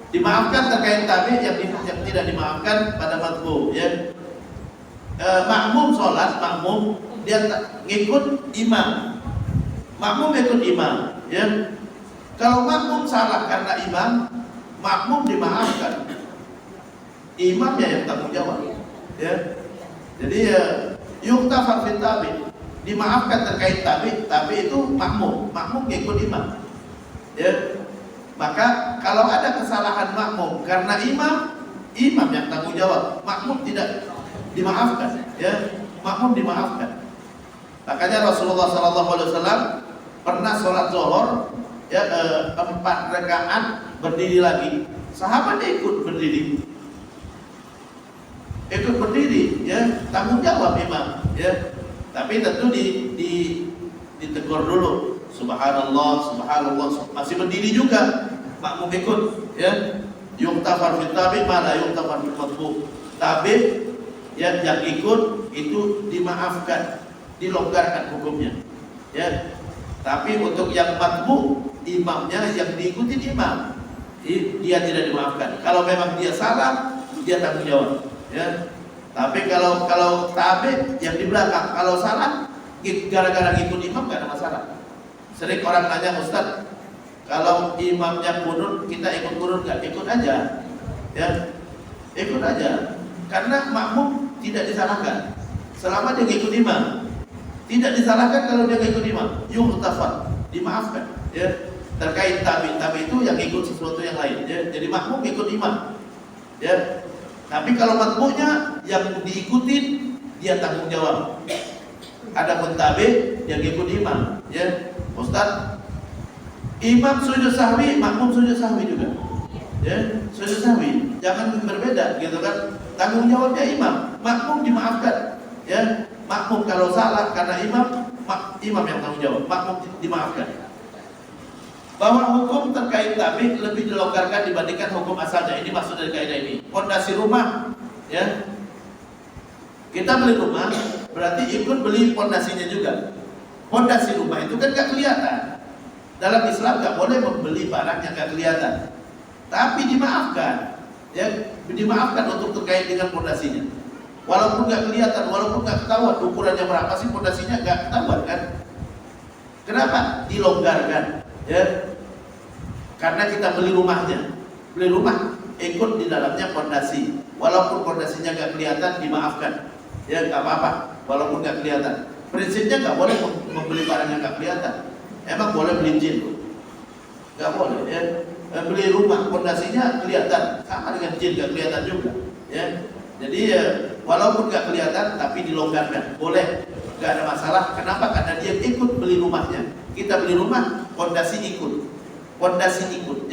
dimaafkan terkait tabi yang tidak dimaafkan pada matbu. Ya. Makmum sholat, makmum dia ngikut imam. Makmum ikut imam. Ya. Kalau makmum salah karena imam, makmum dimaafkan. Imamnya yang tanggung jawab. Ya. Jadi yuktafar fit tabi, dimaafkan terkait tabi itu makmum ngikut imam. Ya. Maka kalau ada kesalahan makmum karena imam yang tanggung jawab, makmum tidak dimaafkan. Ya. Makmum dimaafkan. Makanya Rasulullah SAW pernah sholat zuhur, ya, 4 rakaat berdiri lagi. Sahabat ikut berdiri, ya, tanggung jawab imam, ya. Tapi tentu ditegur dulu, subhanallah, masih berdiri juga, makmum ikut, ya. Yuktafar fit tabi mana yuktafar fit matbu. Tabi yang ikut itu dimaafkan, dilonggarkan hukumnya, ya. Tapi untuk yang matbu, imamnya yang diikuti imam, dia tidak dimaafkan. Kalau memang dia salah, dia tanggung jawab. Ya. Tapi kalau tabi yang di belakang, kalau salah gara-gara ngikut imam gak ada masalah. Sering orang nanya, Ustaz, kalau imamnya kunut kita ikut kunut gak? Ikut aja. Ya. Ikut aja. Karena makmum tidak disalahkan selama dia ngikut imam. Tidak disalahkan kalau dia ngikut imam. Yuhtafar, dimaafkan. Ya. Terkait tabi itu yang ikut sesuatu yang lain. Ya. Jadi makmum ikut imam. Ya. Tapi kalau matbu'nya yang diikutin dia tanggung jawab. Ada pun tabi yang ikut imam, ya. Ustaz, imam sujud sahwi, makmum sujud sahwi juga. Ya, sujud sahwi. Jangan berbeda, gitu kan? Tanggung jawabnya imam, makmum dimaafkan. Ya, makmum kalau salah karena imam yang tanggung jawab, makmum dimaafkan. Bahwa hukum terkait tabi lebih dilonggarkan dibandingkan hukum asalnya. Ini maksud dari kaidah ini. Pondasi rumah, ya. Kita beli rumah, berarti ikut beli pondasinya juga. Pondasi rumah itu kan gak kelihatan. Dalam Islam gak boleh membeli barang yang gak kelihatan. Tapi dimaafkan, ya, dimaafkan untuk terkait dengan pondasinya. Walaupun gak kelihatan, walaupun gak ketahuan ukurannya berapa sih pondasinya, gak ketahuan kan? Kenapa? Dilonggarkan. Ya, karena kita beli rumahnya, beli rumah ikut di dalamnya pondasi, walaupun pondasinya nggak kelihatan dimaafkan, ya nggak apa-apa, walaupun nggak kelihatan. Prinsipnya nggak boleh membeli barang yang nggak kelihatan. Emang boleh beli jin? Nggak boleh, ya. Beli rumah pondasinya kelihatan, sama dengan jin nggak kelihatan juga, ya. Jadi walaupun nggak kelihatan tapi dilonggarkan, boleh, nggak ada masalah. Kenapa? Karena dia ikut beli rumahnya. Kita beli rumah, pondasi ikut.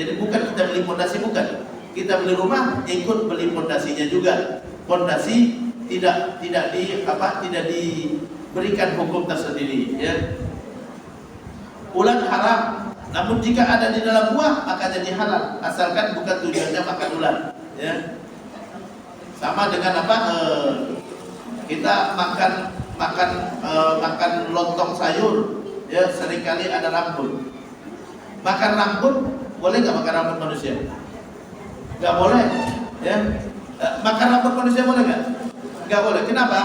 Jadi bukan kita beli pondasi, bukan. Kita beli rumah, ikut beli pondasinya juga. Pondasi tidak diberikan hukum tersendiri, ya. Ulat haram, namun jika ada di dalam buah maka jadi halal, asalkan bukan tujuannya makan ulat, ya. Sama dengan kita makan lontong sayur. Ya, seringkali ada rambut. Makan rambut boleh nggak makan rambut manusia? Nggak boleh. Ya, makan rambut manusia boleh nggak? Nggak boleh. Kenapa?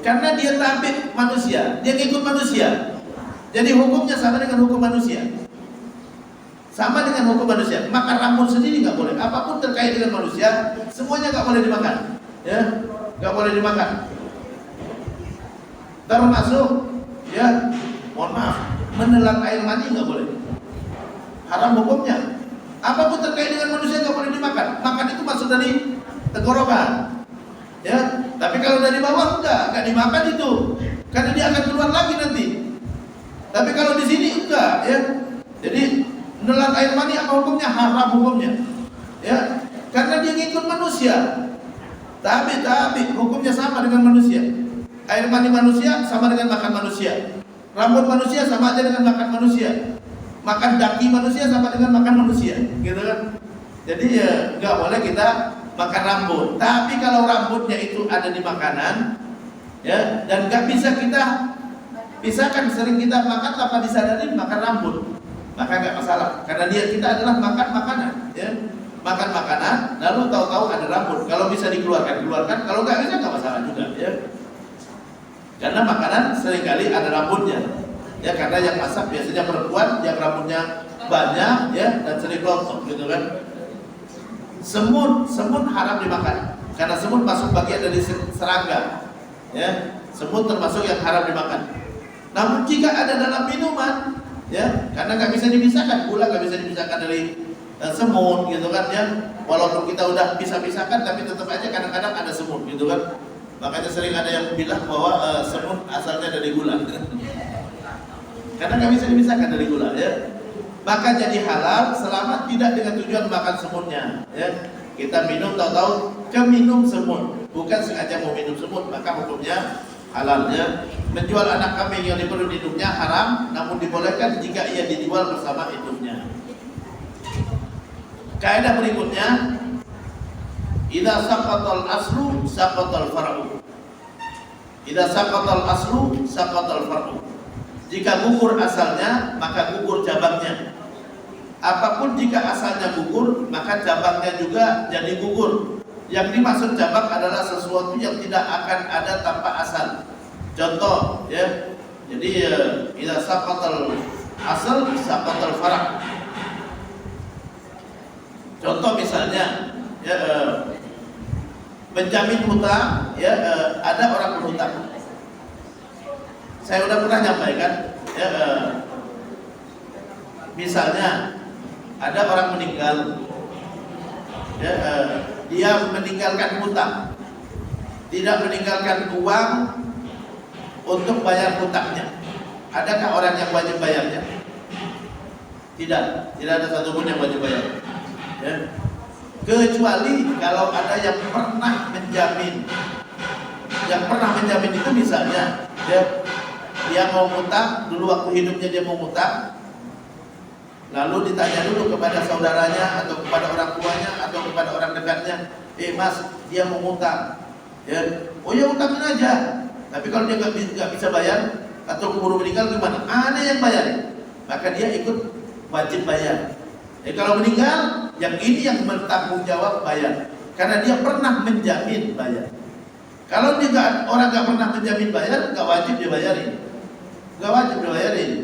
Karena dia tabi manusia, dia ngikut manusia. Jadi hukumnya sama dengan hukum manusia. Sama dengan hukum manusia. Makan rambut sendiri nggak boleh. Apapun terkait dengan manusia, semuanya nggak boleh dimakan. Ya, nggak boleh dimakan. Termasuk, ya. Mohon maaf, menelan air mani nggak boleh, haram hukumnya. Apapun terkait dengan manusia nggak boleh dimakan. Makan itu masuk dari tenggorokan, ya. Tapi kalau dari bawah nggak dimakan itu, karena dia akan keluar lagi nanti. Tapi kalau di sini enggak, ya. Jadi Menelan air mani apa hukumnya? Haram hukumnya. Ya, karena dia ngikut manusia. Tapi hukumnya sama dengan manusia. Air mani manusia sama dengan makan manusia. Rambut manusia sama aja dengan makan manusia. Makan daki manusia sama dengan makan manusia, gitu kan? Jadi ya nggak boleh kita makan rambut. Tapi kalau rambutnya itu ada di makanan, ya, dan nggak bisa kita pisahkan, sering kita makan tanpa disadari makan rambut, maka nggak masalah. Karena kita adalah makan makanan, ya, makan makanan, lalu tahu-tahu ada rambut. Kalau bisa dikeluarkan, keluarkan. Kalau nggak bisa nggak masalah juga, ya. Karena makanan seringkali ada rambutnya, ya, karena yang masak biasanya perempuan yang rambutnya banyak, ya, dan sering rontok, gitu kan. Semut haram dimakan karena semut masuk bagian dari serangga, ya. Semut termasuk yang haram dimakan. Namun jika ada dalam minuman, ya, karena nggak bisa dipisahkan, gula nggak bisa dipisahkan dari semut, gitu kan, ya. Walaupun kita udah pisah-pisahkan, tapi tetap aja kadang-kadang ada semut, gitu kan. Makanya sering ada yang bilang bahwa semut asalnya dari gula, karena nggak bisa dipisahkan dari gula, ya. Maka jadi halal selama tidak dengan tujuan makan semutnya, ya. Kita minum tahu-tahu keminum semut, bukan sengaja mau minum semut, maka hukumnya halal, ya. Menjual anak kambing yang di perut induknya haram, namun dibolehkan jika ia dijual bersama induknya. Kaidah berikutnya, idza saqatal aslu saqatal far'u. Idza saqatal aslu saqatal far'u. Jika gugur asalnya, maka gugur cabangnya. Apapun jika asalnya gugur, maka cabangnya juga jadi gugur. Yang dimaksud cabang adalah sesuatu yang tidak akan ada tanpa asal. Contoh, ya. Jadi idza saqatal asal saqatal far'. Contoh misalnya, ya, penjamin hutang, ya, ada orang berhutang. Saya udah pernah nyampaikan, ya, misalnya ada orang meninggal, ya, dia meninggalkan hutang, tidak meninggalkan uang untuk bayar hutangnya. Adakah orang yang wajib bayarnya? Tidak ada satupun yang wajib bayar, ya. Kecuali kalau ada yang pernah menjamin. Yang pernah menjamin itu misalnya, ya, dia mau ngutang, dulu waktu hidupnya dia mau ngutang, lalu ditanya dulu kepada saudaranya atau kepada orang tuanya atau kepada orang dekatnya, mas, dia mau ngutang, ya, oh ya utangin aja. Tapi kalau dia nggak bisa bayar atau keburu meninggal gimana? Ada yang bayar, maka dia ikut wajib bayar. Kalau meninggal, yang ini yang bertanggung jawab bayar, karena dia pernah menjamin bayar. Kalau dia orang nggak pernah menjamin bayar, nggak wajib dibayarin,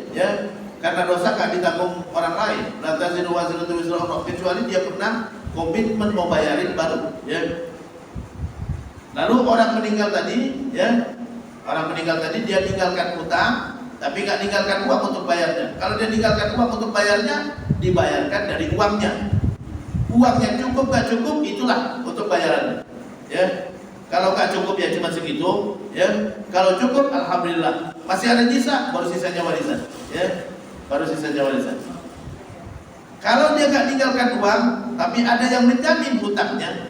ya, karena dosa nggak ditanggung orang lain. La taziru wazratun wizra ukhra, kecuali dia pernah komitmen mau bayarin baru, ya. Lalu orang meninggal tadi, ya, dia ninggalkan hutang, tapi nggak ninggalkan uang untuk bayarnya. Kalau dia ninggalkan uang untuk bayarnya, dibayarkan dari uangnya. Uangnya cukup nggak cukup, itulah untuk bayarannya, ya. Kalau nggak cukup ya cuma segitu, ya. Kalau cukup, alhamdulillah. Masih ada sisa, baru sisanya warisan, ya. Kalau dia nggak tinggalkan uang, tapi ada yang menjamin hutangnya,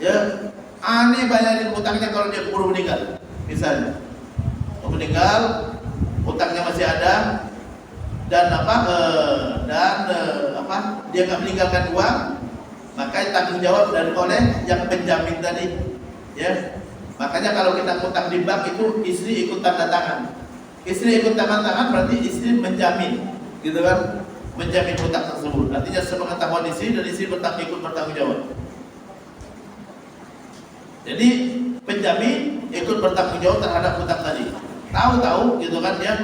ya, aneh bayarin hutangnya kalau dia keburu meninggal. Misalnya, meninggal, hutangnya masih ada, dan dia nggak meninggalkan uang, maka tanggung jawab dan oleh yang penjamin tadi, ya. Makanya kalau kita hutang di bank itu istri ikut tanda tangan. Istri ikut tanda tangan berarti istri menjamin, gitu kan, menjamin hutang tersebut. Artinya sepengetahuan istri dan istri ikut bertanggung jawab. Jadi penjamin ikut bertanggung jawab terhadap hutang tadi. Tahu, gitu kan, ya.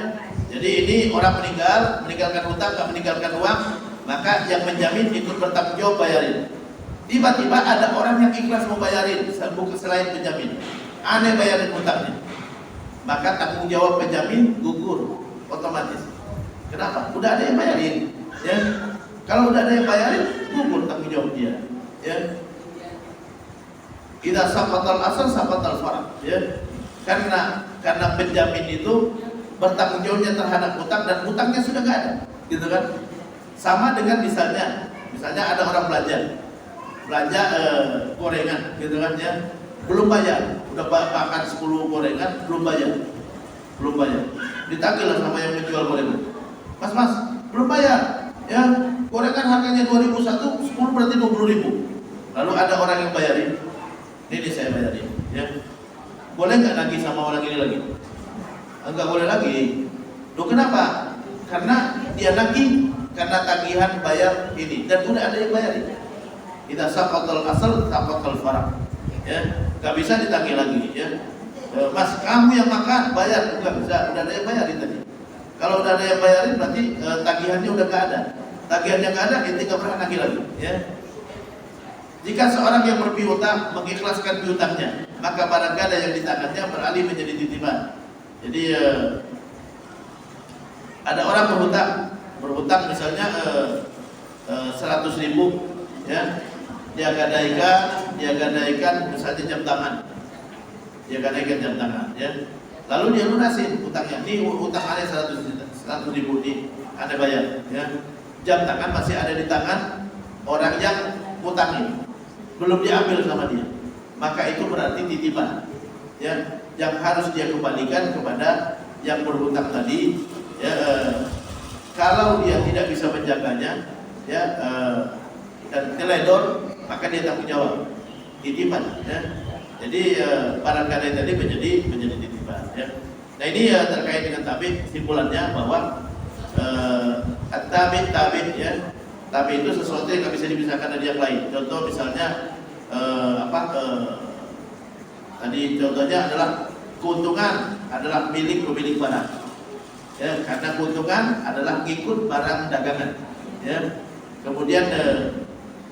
Jadi ini orang meninggalkan hutang, nggak meninggalkan uang, maka yang menjamin ikut bertanggung jawab bayarin. Tiba-tiba ada orang yang ikhlas mau bayarin, bukan selain penjamin, aneh bayarin hutangnya, maka tanggung jawab penjamin gugur otomatis. Kenapa? Udah ada yang bayarin, ya. Kalau udah ada yang bayarin, gugur tanggung jawab dia, ya. Idza saqatal asal saqatal far', ya. Karena penjamin itu bertanggung jawabnya terhadap hutang dan hutangnya sudah nggak ada, gitu kan. Sama dengan misalnya ada orang belanja gorengan gitu kan ya, belum bayar, udah makan 10 gorengan belum bayar, ditagih lah sama yang menjual gorengan, mas belum bayar ya, gorengan harganya 2001, 10 berarti 20.000. Lalu ada orang yang bayarin, ini saya bayarin ya, boleh nggak nagih sama orang ini lagi? Enggak boleh lagi. Loh kenapa? Karena dia nagih karena tagihan bayar ini dan udah ada yang bayarin. Kita saqatal asal saqatal farq. Ya, nggak bisa ditagih lagi ya. Mas, kamu yang makan bayar, enggak bisa, udah ada yang bayarin tadi. Kalau udah ada yang bayarin berarti tagihannya udah nggak ada. Tagihannya nggak ada, ente nggak pernah nagih lagi ya. Jika seorang yang berpiutang mengikhlaskan piutangnya, maka barang gada yang di tangannya beralih menjadi titipan. Jadi ada orang berhutang misalnya 100.000 ya, dia gadaikan misalnya jam tangan, ya, lalu dia lunasin hutangnya. Ini hutang ada 100.000 nih, Anda bayar ya. Jam tangan masih ada di tangan orang yang hutangin, belum diambil sama dia, maka itu berarti titipan ya, yang harus dia kembalikan kepada yang berhutang tadi ya. Kalau dia tidak bisa menjaganya ya, dan teledor, maka dia tanggung jawab, titipan ya. Jadi barang gadai tadi menjadi titipan ya. Nah ini terkait dengan tabik, simpulannya bahwa tabik ya, tabik itu sesuatu yang tidak bisa dipisahkan dari yang lain. Contoh misalnya tadi contohnya adalah keuntungan adalah milik pemilik barang ya, karena keuntungan adalah ngikut barang dagangan ya. Kemudian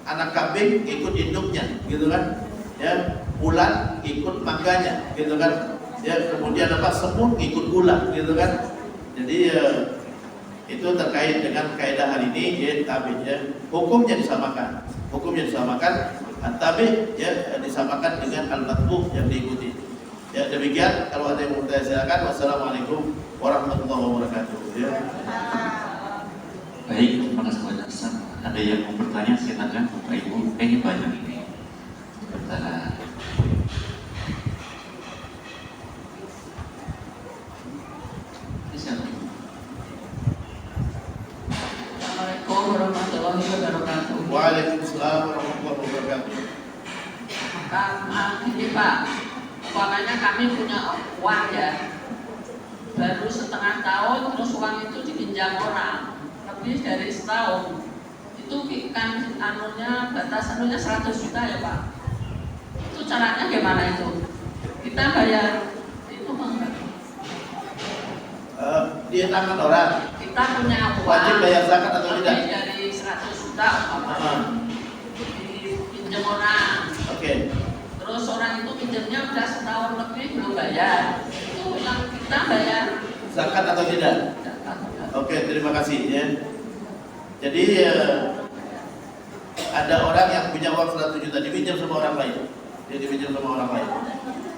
anak kambing ikut induknya gitu kan ya, ulat ikut mangganya gitu kan ya, kemudian semut ikut gula gitu kan. Jadi itu terkait dengan kaidah hari ini ya, tabik ya, hukumnya disamakan, tabik ya disamakan dengan al-matbuh yang diikuti ya. Demikian, kalau ada yang mau bertanya silakan. Wassalamualaikum warahmatullahi wabarakatuh ya. Baik, terima kasih banyak Ustaz. Ada yang mau bertanya silakan Bapak Ibu. Ini banyak ini sebentar. Assalamualaikum warahmatullahi wabarakatuh. Waalaikumsalam warahmatullahi wabarakatuh. Ini Pak, umpamanya kami punya uang ya, baru setengah tahun, terus uang itu dipinjam orang lebih dari setahun, itu kan batas 100 juta ya Pak. Itu caranya gimana itu? Kita bayar itu enggak? Dia tangan orang. Kita punya uang Wajib bayar zakat atau lebih tidak? dari 100 juta umpamanya dipinjam orang. Oke. Terus orang itu pinjamnya udah setahun lebih belum bayar, itu yang kita bayar Zakat atau tidak? Oke, terima kasih ya. Jadi ada orang yang punya uang 100 juta dipinjam sama orang lain. Dia dipinjam sama orang lain.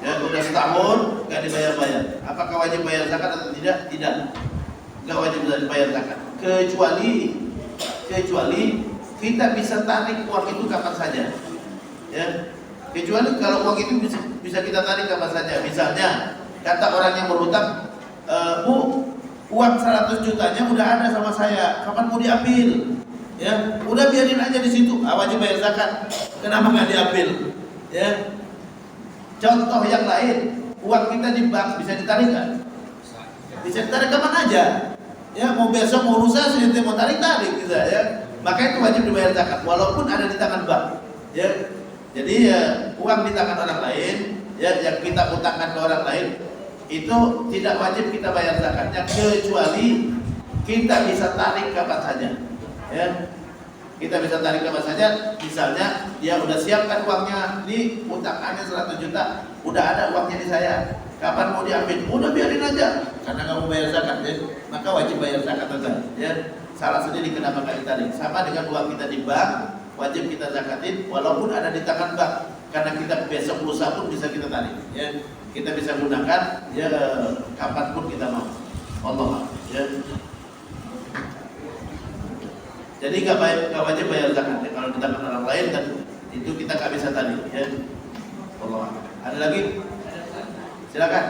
Ya, udah setahun nggak dibayar-bayar. Apakah wajib bayar zakat atau tidak? Tidak. Nggak wajib bayar zakat. Kecuali kita bisa tarik uang itu kapan saja. Ya. Kecuali kalau uang itu bisa kita tarik kapan saja. Misalnya kata orang yang berhutang, Bu, uang 100 jutanya udah ada sama saya, kapan mau diambil? Ya, udah biarin aja di situ. Wajib bayar zakat. Kenapa nggak diambil? Ya. Contoh yang lain, uang kita di bank bisa ditarik nggak? Bisa ditarik kapan aja. Ya, mau besok mau lusa sih mau tarik bisa ya. Maka itu wajib dibayar zakat walaupun ada di tangan bank. Ya. Jadi uang di tangan orang lain ya, yang kita utangkan ke orang lain itu tidak wajib kita bayar zakatnya, kecuali kita bisa tarik kapan saja ya. Kita bisa tarik kapan saja. Misalnya dia udah siapkan uangnya, di utangannya 100 juta, udah ada uangnya di saya, kapan mau diambil? Udah biarin aja, karena nggak mau bayar zakat ya, maka wajib bayar zakat aja ya. Salah sendiri kenapa nggak ditarik. Sama dengan uang kita di bank, wajib kita zakatin walaupun ada di tangan bank, karena kita besok lusa pun bisa kita tarik ya. Kita bisa gunakan ya kapanpun kita mau. Allah ya. Jadi nggak wajib bayar zakat. Ya, kalau di tangan orang lain kan itu kita nggak bisa tadi. Ya. Allah. Ada lagi? Silakan.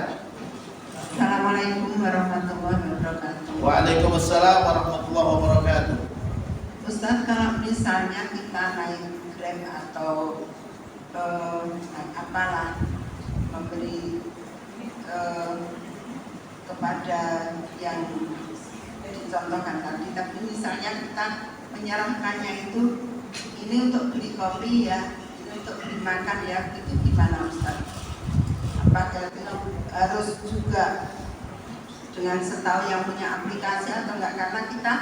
Assalamualaikum warahmatullahi wabarakatuh. Waalaikumsalam warahmatullahi wabarakatuh. Ustaz, kalau misalnya kita naik Grab atau apalah memberi kepada yang dicontohkan tadi, tapi misalnya kita menyerahkannya itu ini untuk beli kopi ya, ini untuk beli makan ya, itu gimana Ustaz? Apakah itu harus juga dengan setahu yang punya aplikasi atau enggak? Karena kita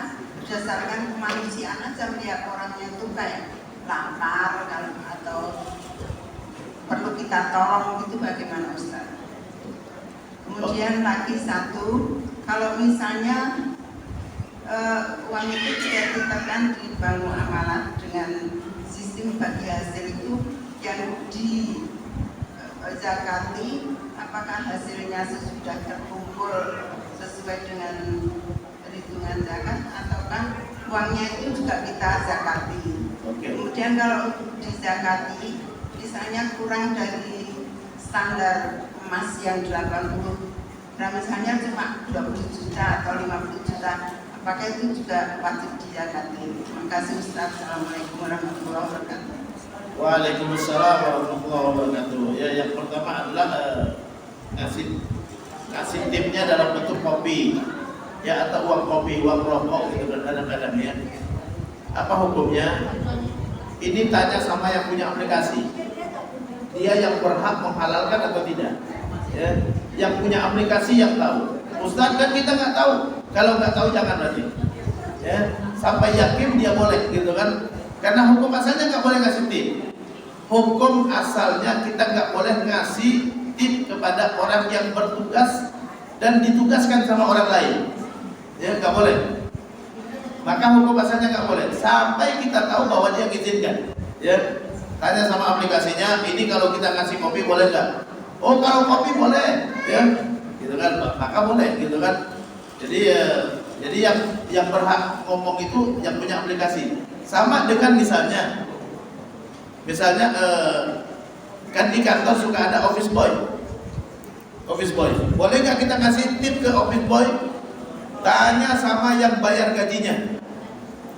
berdasarkan kemanusiaan aja melihat orangnya itu kayak lapar atau perlu kita tolong, itu bagaimana Ustaz? Kemudian lagi satu, kalau misalnya uang itu tidak ditekan di bank muamalah dengan sistem bagi hasil itu yang di zakati, apakah hasilnya sesudah terkumpul sesuai dengan perhitungan zakat ataukah uangnya itu juga kita zakati. Kemudian kalau di zakati misalnya kurang dari standar emas yang 80, nah misalnya cuma 20 juta atau 50 juta, apakah itu juga wajib dizakati? Terima kasih Ustaz. Assalamualaikum warahmatullahi wabarakatuh. Waalaikumsalam warahmatullahi wabarakatuh. Ya, yang pertama adalah kasih tipnya dalam bentuk kopi, ya, atau uang kopi, uang rokok gitu kadang-kadang ya. Apa hukumnya? Ini tanya sama yang punya aplikasi. Dia yang berhak menghalalkan atau tidak? Ya, yang punya aplikasi yang tahu. Ustaz, kan kita nggak tahu. Kalau nggak tahu jangan berarti. Ya, sampai yakin dia boleh gitu kan? Karena hukum asalnya nggak boleh ngasih tip. Hukum asalnya kita nggak boleh ngasih tip kepada orang yang bertugas dan ditugaskan sama orang lain. Ya, nggak boleh. Maka hukum asalnya nggak boleh sampai kita tahu bahwa dia izinkan. Ya, tanya sama aplikasinya, ini kalau kita ngasih kopi boleh nggak? Oh, kalau kopi boleh, ya, gitu kan? Maka boleh, gitu kan? Jadi yang berhak ngomong itu yang punya aplikasi. Sama dengan misalnya kan di kantor suka ada office boy. Boleh nggak kita kasih tip ke office boy? Tanya sama yang bayar gajinya.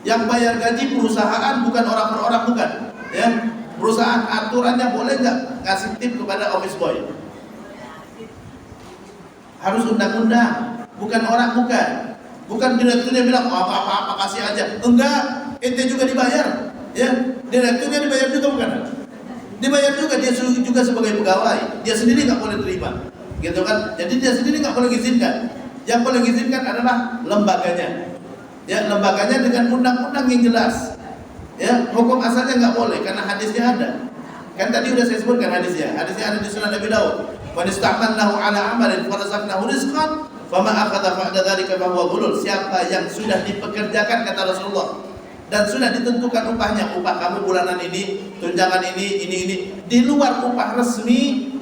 Yang bayar gaji perusahaan, bukan orang per orang, bukan. Ya, perusahaan aturannya boleh nggak kasih tip kepada office boy? Harus undang-undang, bukan orang, bukan direkturnya bilang oh, apa-apa kasih aja. Enggak, ente juga dibayar. Ya, direkturnya dibayar juga bukan? Dibayar juga, dia juga sebagai pegawai. Dia sendiri nggak boleh terima, gitu kan? Jadi dia sendiri nggak boleh izinkan. Yang boleh izinkan adalah lembaganya. Ya, lembaganya dengan undang-undang yang jelas. Ya, hukum asalnya nggak boleh karena hadisnya ada. Kan tadi udah saya sebutkan hadisnya. Hadisnya ada di Sunan Abi Daud. Wa nista'mannahu ala amalin farazaqnahu rizqan fama akhadha ba'da dzalika fa huwa ghulul. Siapa yang sudah dipekerjakan kata Rasulullah dan sudah ditentukan upahnya, upah kamu bulanan ini, tunjangan ini di luar upah resmi,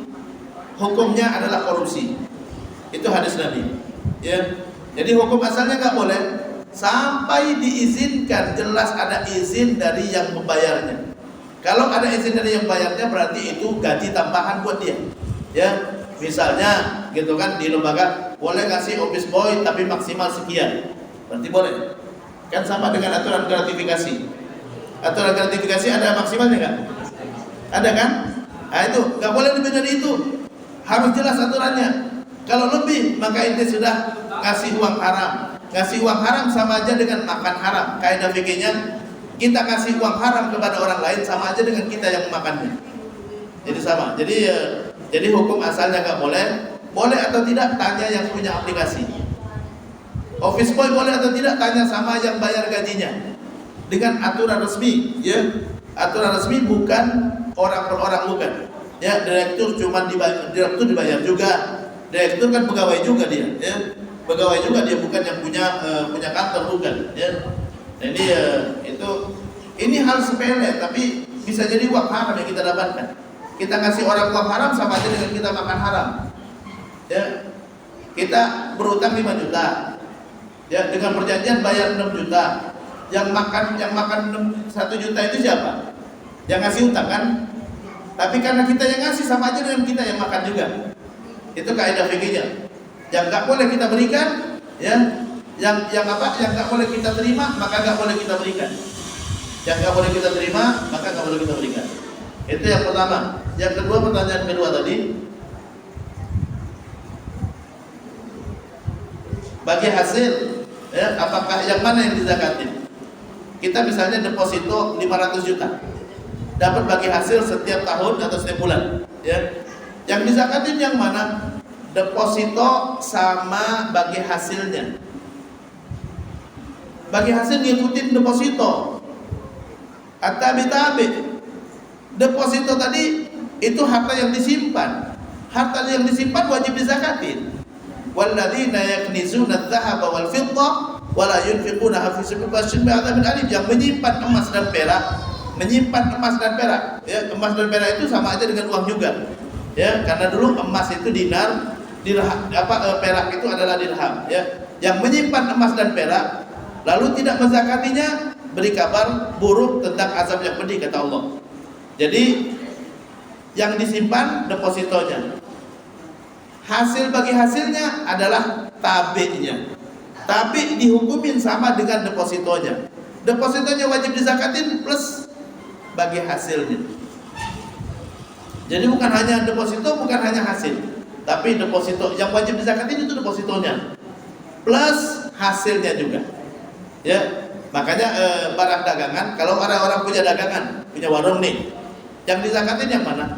hukumnya adalah korupsi. Itu hadis Nabi. Ya. Jadi hukum asalnya nggak boleh sampai diizinkan, jelas ada izin dari yang membayarnya. Kalau ada izin dari yang bayarnya berarti itu gaji tambahan buat dia. Ya, misalnya gitu kan di lembaga boleh kasih office boy tapi maksimal sekian. Berarti boleh. Kan sama dengan aturan gratifikasi. Aturan gratifikasi ada maksimalnya nggak? Ada kan? Nah itu nggak boleh lebih dari itu. Harus jelas aturannya. Kalau lebih maka itu sudah kasih uang haram. Kasih uang haram sama aja dengan makan haram. Kaidah fikihnya kita kasih uang haram kepada orang lain sama aja dengan kita yang memakannya. Jadi sama. Jadi hukum asalnya nggak boleh. Boleh atau tidak tanya yang punya aplikasi. Office boy boleh atau tidak tanya sama yang bayar gajinya. Dengan aturan resmi, ya. Aturan resmi bukan orang per orang, bukan. Ya, direktur cuma dibayar juga. Direktur kan pegawai juga dia, ya. Pegawai juga dia, bukan yang punya kantor, bukan, ya. Jadi ini hal sepele tapi bisa jadi uang haram yang kita dapatkan. Kita kasih orang uang haram sama aja dengan kita makan haram. Ya. Kita berutang 5 juta. Ya, dengan perjanjian bayar 6 juta. Yang makan 1 juta itu siapa? Yang ngasih utang kan? Tapi karena kita yang ngasih, sama aja dengan kita yang makan juga. Itu kaidah fikihnya. Yang nggak boleh kita berikan, ya, yang nggak boleh kita terima, maka nggak boleh kita berikan. Yang nggak boleh kita terima, maka nggak boleh kita berikan. Itu yang pertama. Yang kedua, pertanyaan kedua tadi, bagi hasil, ya, apakah yang mana yang dizakatin? Kita misalnya deposito 500 juta, dapat bagi hasil setiap tahun atau setiap bulan, ya. Yang dizakatin yang mana? Deposito sama bagi hasilnya. Bagi hasil ngikutin deposito. At-tabi. Deposito tadi itu harta yang disimpan. Harta yang disimpan wajib dizakatin. Walladzina yaknizuna adz-dzahaba wal fiddah wa la yunfiqunaha fi sabilillahi alim. Yang menyimpan emas dan perak, ya, emas dan perak itu sama aja dengan uang juga. Ya, karena dulu emas itu dinar, perak itu adalah dirham, ya. Yang menyimpan emas dan perak lalu tidak menzakatinya, beri kabar buruk tentang azab yang pedih, kata Allah. Jadi yang disimpan depositonya, hasil bagi hasilnya adalah tabinya. Tabi dihukumin sama dengan depositonya. Depositonya wajib dizakatin plus bagi hasilnya. Jadi bukan hanya deposito, bukan hanya hasil, tapi deposito yang wajib dizakatin itu depositonya plus hasilnya juga. Ya, makanya barang dagangan, kalau orang-orang punya dagangan, punya warung nih, yang dizakatin yang mana?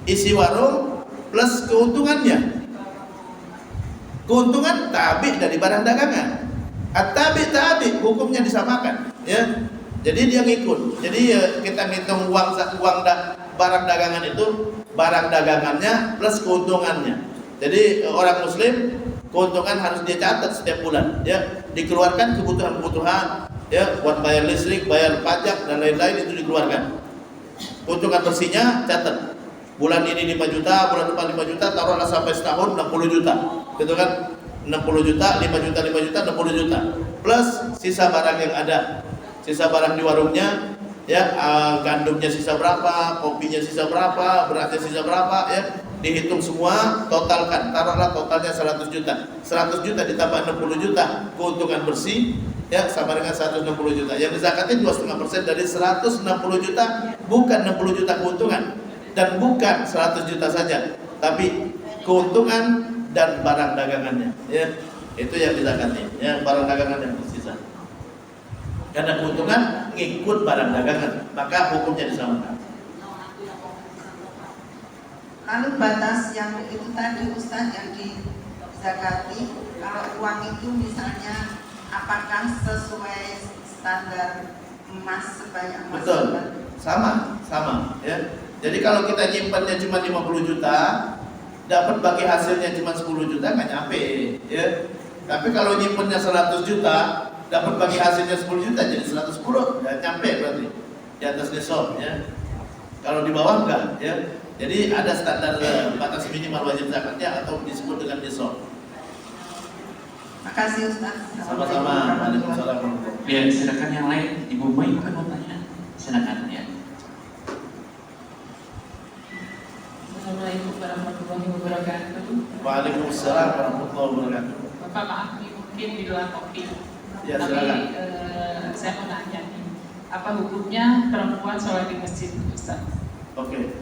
Isi warung plus keuntungannya. Keuntungan tabi dari barang dagangan. At-tabi hukumnya disamakan, ya. Jadi dia ngikut. Jadi kita ngitung barang dagangan itu barang dagangannya plus keuntungannya. Jadi orang muslim keuntungan harus dia catat setiap bulan, ya. Dikeluarkan kebutuhan-kebutuhan, ya, buat bayar listrik, bayar pajak dan lain-lain itu dikeluarkan. Keuntungan bersihnya catat. Bulan ini 5 juta, bulan depan 5 juta, taruhlah sampai setahun 60 juta. Gitu kan? 60 juta, 5 juta, 60 juta. Plus sisa barang yang ada. Sisa barang di warungnya, ya, gandumnya sisa berapa, kopinya sisa berapa, berasnya sisa berapa, ya. Dihitung semua, totalkan. Taruhlah totalnya 100 juta. 100 juta ditambah 60 juta keuntungan bersih, ya, sama dengan 160 juta. Yang dizakatin 2,5% dari 160 juta, bukan 60 juta keuntungan dan bukan 100 juta saja, tapi keuntungan dan barang dagangannya, ya. Itu yang dizakatin, ya, barang dagangan yang tersisa. Karena keuntungan ngikut barang dagangan, maka hukumnya disamakan. Lalu batas yang itu tadi Ustaz yang dizakati, kalau uang itu misalnya apakah sesuai standar emas sebanyak emas? Betul, sama, ya. Jadi kalau kita nyimpannya cuma 50 juta, dapat bagi hasilnya cuma 10 juta nggak nyampe, ya. Tapi kalau nyimpannya 100 juta, dapat bagi hasilnya 10 juta jadi 110, ya nyampe berarti di atas nisab, ya. Kalau di bawah enggak, ya. Jadi ada standar batas minimal wajib zakatnya atau disebut dengan nisab. Makasih Ustaz. Sama-sama. Waalaikumsalam. Ya, silakan yang lain. Ibu Mai bukan mau tanya. Silakan, ya. Assalamualaikum warahmatullahi wabarakatuh. Waalaikumsalam warahmatullahi wabarakatuh. Bapak maaf nih, mungkin di luar topik. Ya, Tapi silakan. saya mau nanya nih, apa hukumnya perempuan sholat di masjid, Ustaz? Oke.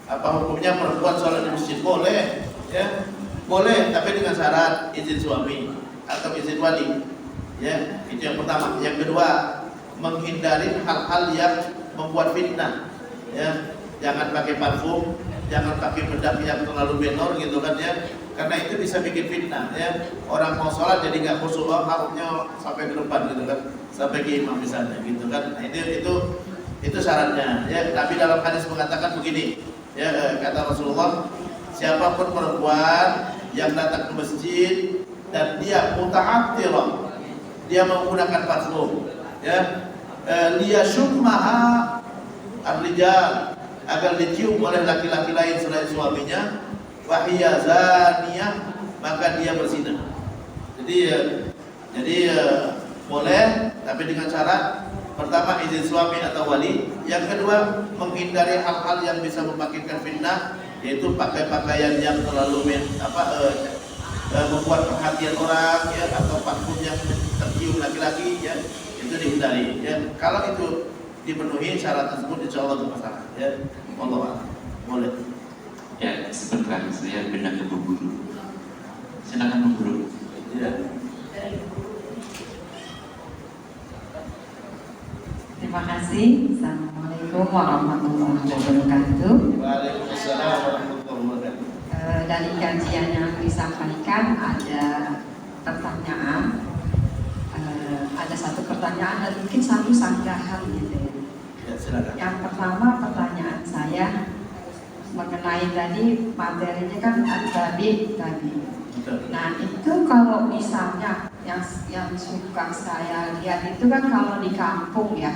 Apa hukumnya perempuan sholat di masjid? Boleh, ya. Boleh, tapi dengan syarat izin suami atau izin wali. Ya, itu yang pertama. Yang kedua, menghindari hal-hal yang membuat fitnah. Ya, jangan pakai parfum, jangan pakai bedak yang terlalu benor gitu kan, ya. Karena itu bisa bikin fitnah, ya. Orang mau sholat jadi nggak khusyuk, harusnya sampai ke depan gitu kan, sampai ke imam misalnya gitu kan. Nah, itu syaratnya, ya. Tapi dalam hadis mengatakan begini, ya, kata Rasulullah, siapapun perempuan yang datang ke masjid dan dia muta'attirah, dia menggunakan parfum, ya, liyashummaha ar-rijal, agar dicium oleh laki-laki lain selain suaminya, wahiyya zaniyah, maka dia berzina. Jadi boleh, tapi dengan syarat pertama izin suami atau wali, yang kedua menghindari hal-hal yang bisa membangkitkan fitnah, yaitu pakai pakaian yang terlalu membuat perhatian orang ya, atau parfum yang tercium laki-laki ya, itu dihindari ya. Kalau itu dipenuhi syarat tersebut, insya Allah bermasalah ya. Allah boleh. Ya, sebentar saya pindah ke Bu Guru. Silakan Bu Guru. Ya. Terima kasih. Assalamualaikum warahmatullahi wabarakatuh. Waalaikumsalam warahmatullahi wabarakatuh. Dari kajian yang disampaikan ada pertanyaan, ada satu pertanyaan dan mungkin satu sanggahan gitu ya. Ya, silakan. Yang pertama pertanyaan saya mengenai tadi materinya kan tadi. Nah itu kalau misalnya yang suka saya lihat itu kan kalau di kampung ya,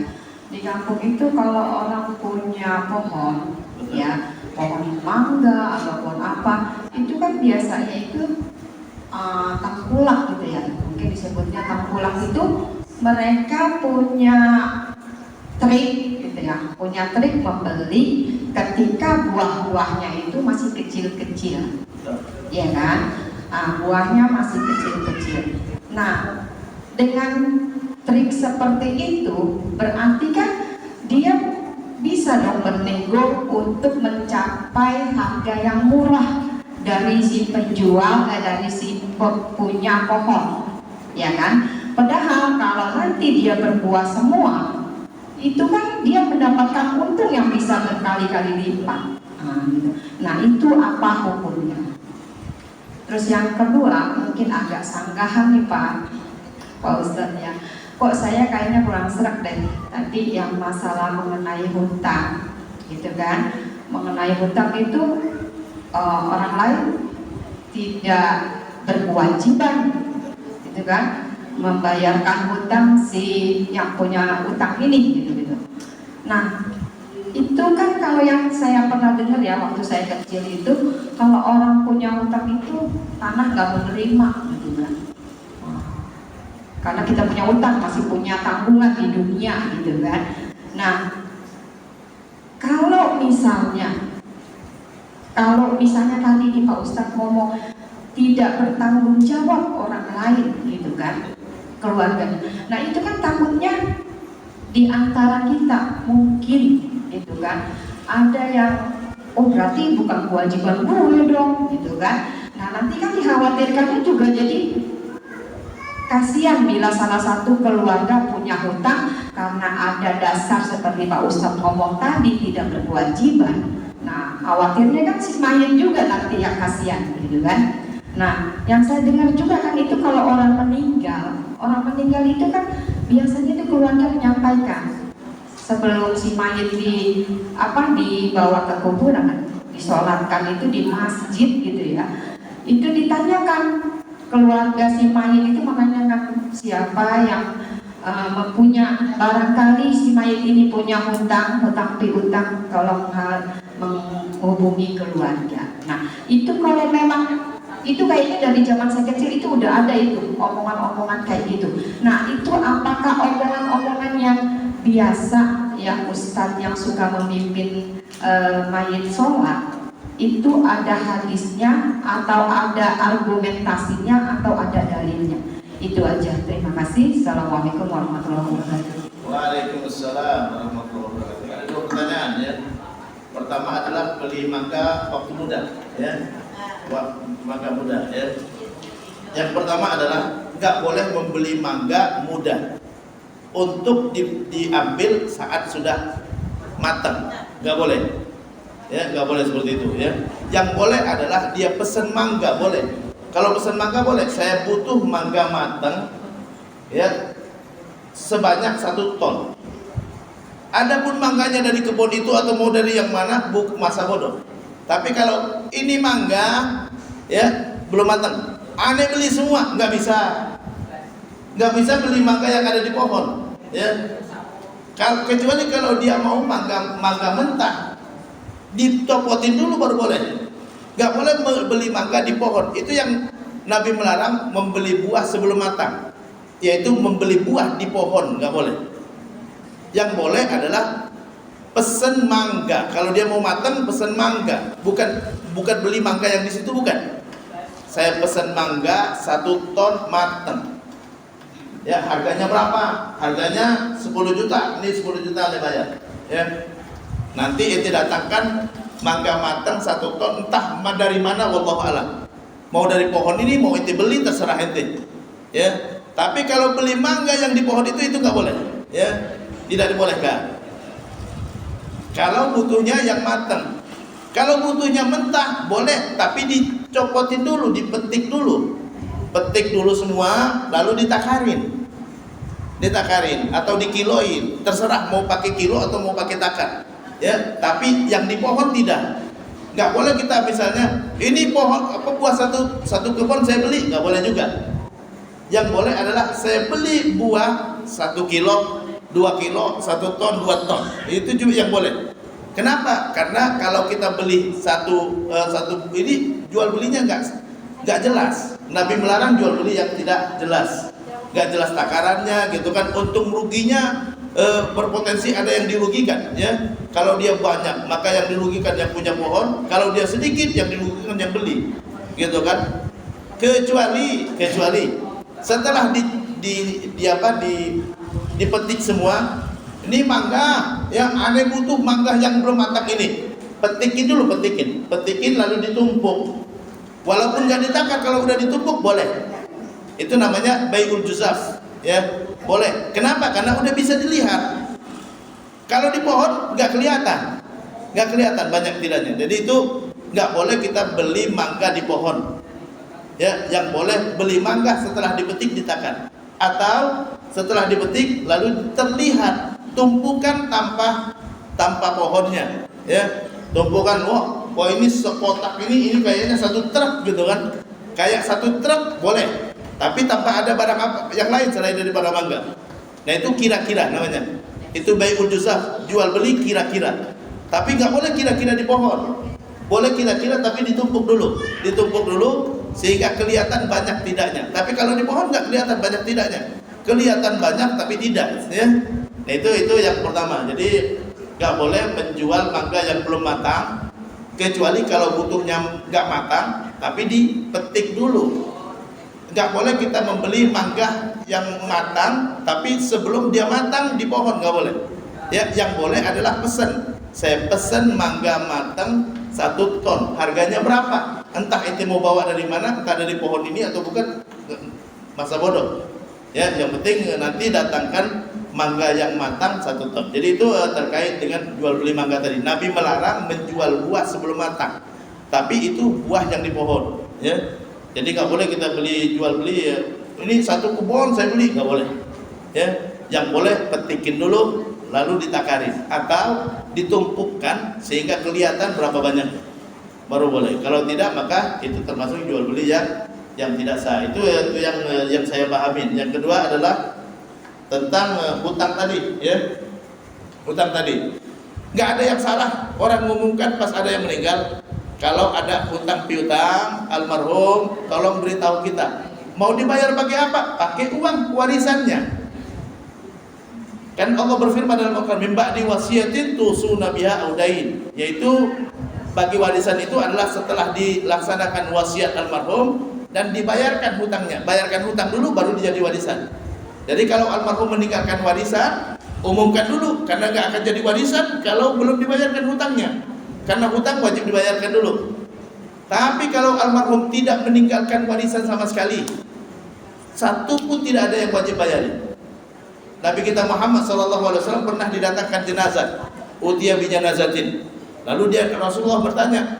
di kampung itu kalau orang punya pohon ya, pohon mangga atau pohon apa, itu kan biasanya itu tengkulak gitu ya, mungkin disebutnya tengkulak. Itu mereka punya trik gitu ya, punya trik membeli ketika buah-buahnya itu masih kecil-kecil, ya kan? Buahnya masih kecil-kecil. Nah, dengan trik seperti itu berarti kan dia bisa dong bernego untuk mencapai harga yang murah dari si penjual, dari si punya pohon, ya kan? Padahal kalau nanti dia berbuah semua, itu kan dia mendapatkan untung yang bisa berkali-kali lipat. Nah, itu apa hukumnya? Terus yang kedua, mungkin agak sanggahan nih Pak Ustadz ya. Kok saya kayaknya kurang serak deh tadi yang masalah mengenai hutang, gitu kan? Mengenai hutang itu orang lain tidak berkewajiban, gitu kan? Membayarkan hutang si yang punya hutang ini, gitu. Nah, itu kan kalau yang saya pernah dengar ya waktu saya kecil itu, kalau orang punya hutang itu tanah nggak menerima gitu kan. Karena kita punya hutang, masih punya tanggungan di dunia gitu kan. Nah, kalau misalnya tadi di Pak Ustadz ngomong tidak bertanggung jawab orang lain gitu kan, keluarganya. Nah itu kan takutnya di antara kita mungkin itu kan ada yang berarti bukan kewajiban gue dong gitu kan. Nah nanti kan dikhawatirkannya juga jadi kasihan bila salah satu keluarga punya hutang karena ada dasar seperti Pak Ustadz ngomong tadi tidak berkewajiban. Nah khawatirnya kan si mayat juga nanti yang kasihan gitu kan. Nah yang saya dengar juga kan itu kalau orang meninggal itu kan biasanya itu keluarga menyampaikan sebelum si mayat dibawa ke kuburan, disolatkan itu di masjid gitu ya. Itu ditanyakan keluarga si mayat itu menanyakan siapa yang mempunyai, barangkali si mayat ini punya hutang piutang, tolong menghubungi keluarga. Nah itu kalau memang itu kayaknya dari zaman saya kecil itu udah ada itu omongan-omongan kayak gitu. Nah itu apakah omongan-omongan yang biasa ya Ustadz yang suka memimpin mayit sholat itu ada hadisnya atau ada argumentasinya atau ada dalilnya? Itu aja, terima kasih. Assalamualaikum warahmatullahi wabarakatuh. Waalaikumsalam warahmatullahi wabarakatuh. Ada dua pertanyaan ya. Pertama adalah beli mangga waktu muda ya, mangga muda ya. Yang pertama adalah nggak boleh membeli mangga muda untuk diambil saat sudah matang, nggak boleh ya, nggak boleh seperti itu ya. Yang boleh adalah dia pesen mangga boleh. Kalau pesen mangga boleh, saya butuh mangga matang ya sebanyak 1 ton. Adapun mangganya dari kebun itu atau mau dari yang mana, masa bodoh. Tapi kalau ini mangga ya belum matang, aneh beli semua, nggak bisa beli mangga yang ada di pohon ya. Kecuali kalau dia mau mangga mentah dicopotin dulu baru boleh. Nggak boleh beli mangga di pohon. Itu yang Nabi melarang, membeli buah sebelum matang. yaitu membeli buah di pohon, nggak boleh. Yang boleh adalah pesen mangga. Kalau dia mau matang, pesen mangga, bukan beli mangga yang di situ, bukan. Saya pesen mangga 1 ton matang. Ya, harganya berapa? Harganya 10 juta. Ini 10 juta nih bayar. Ya. Nanti ente datangkan mangga matang 1 ton, entah dari mana, wallahu a'lam. Mau dari pohon ini, mau ente beli, terserah ente. Ya. Tapi kalau beli mangga yang di pohon itu nggak boleh. Ya, tidak dibolehkan. Kalau butuhnya yang matang. Kalau butuhnya mentah boleh, tapi dicopotin dulu, dipetik dulu. Petik dulu semua, lalu ditakarin atau dikiloin, terserah mau pakai kilo atau mau pakai takar. Ya, tapi yang di pohon tidak. Nggak boleh kita misalnya ini pohon buah satu kebun saya beli, nggak boleh juga. Yang boleh adalah saya beli buah 1 kilo, 2 kilo, 1 ton, 2 ton. Itu juga yang boleh. Kenapa? Karena kalau kita beli satu ini jual belinya nggak jelas. Nabi melarang jual beli yang tidak jelas, nggak jelas takarannya, gitu kan. Untung ruginya berpotensi ada yang dirugikan. Ya, kalau dia banyak maka yang dirugikan yang punya pohon. Kalau dia sedikit yang dirugikan yang beli, gitu kan. Kecuali setelah dipetik semua. Ini mangga, yang aneh butuh mangga yang belum matang ini. Petikin lalu ditumpuk. Walaupun nggak ditakar, kalau udah ditumpuk boleh. Itu namanya bai'ul juzaf, ya, boleh. Kenapa? Karena udah bisa dilihat. Kalau di pohon nggak kelihatan banyak tidaknya. Jadi itu nggak boleh kita beli mangga di pohon. Ya, yang boleh beli mangga setelah dipetik ditakar, atau setelah dipetik lalu terlihat tumpukan tanpa pohonnya, ya, tumpukan. Wah ini sekotak ini kayaknya 1 truk, gitu kan. Kayak 1 truk boleh, tapi tanpa ada barang apa yang lain selain daripada mangga. Nah itu kira-kira namanya. Itu bai'ul juzaf, jual beli kira-kira. Tapi nggak boleh kira-kira di pohon. Boleh kira-kira tapi ditumpuk dulu sehingga kelihatan banyak tidaknya. Tapi kalau di pohon nggak kelihatan banyak tidaknya, kelihatan banyak tapi tidak, ya. Nah itu yang pertama. Jadi nggak boleh menjual mangga yang belum matang, kecuali kalau butuhnya nggak matang tapi dipetik dulu. Nggak boleh kita membeli mangga yang matang tapi sebelum dia matang di pohon, nggak boleh. Ya, yang boleh adalah pesen. Saya pesen mangga matang 1 ton. Harganya berapa? Entah ente mau bawa dari mana, entah dari pohon ini atau bukan, masa bodoh. Ya, yang penting nanti datangkan mangga yang matang 1 ton. Jadi itu terkait dengan jual beli mangga tadi. Nabi melarang menjual buah sebelum matang, tapi itu buah yang di pohon. Ya, jadi nggak boleh kita jual beli. Ya, ini 1 kebun saya beli, nggak boleh. Ya, yang boleh petikin dulu, lalu ditakarin atau ditumpukkan sehingga kelihatan berapa banyak, baru boleh. Kalau tidak maka itu termasuk jual beli yang tidak sah. Itu yang saya pahamin. Yang kedua adalah tentang hutang tadi, ya. Hutang tadi nggak ada yang salah orang mengumumkan pas ada yang meninggal, kalau ada hutang piutang almarhum tolong beritahu kita. Mau dibayar pakai apa? Pakai uang warisannya. Kan Allah berfirman dalam Al-Qur'an, "Min ba'di wasiyatin tusuna biha audain", yaitu bagi warisan itu adalah setelah dilaksanakan wasiat almarhum dan dibayarkan hutangnya. Bayarkan hutang dulu baru jadi warisan. Jadi kalau almarhum meninggalkan warisan, umumkan dulu, karena nggak akan jadi warisan kalau belum dibayarkan hutangnya. Karena hutang wajib dibayarkan dulu. Tapi kalau almarhum tidak meninggalkan warisan sama sekali, 1 pun tidak ada yang wajib bayarin. Nabi kita Muhammad SAW pernah didatangkan jenazah, utiya bi janazatin. Lalu Rasulullah bertanya,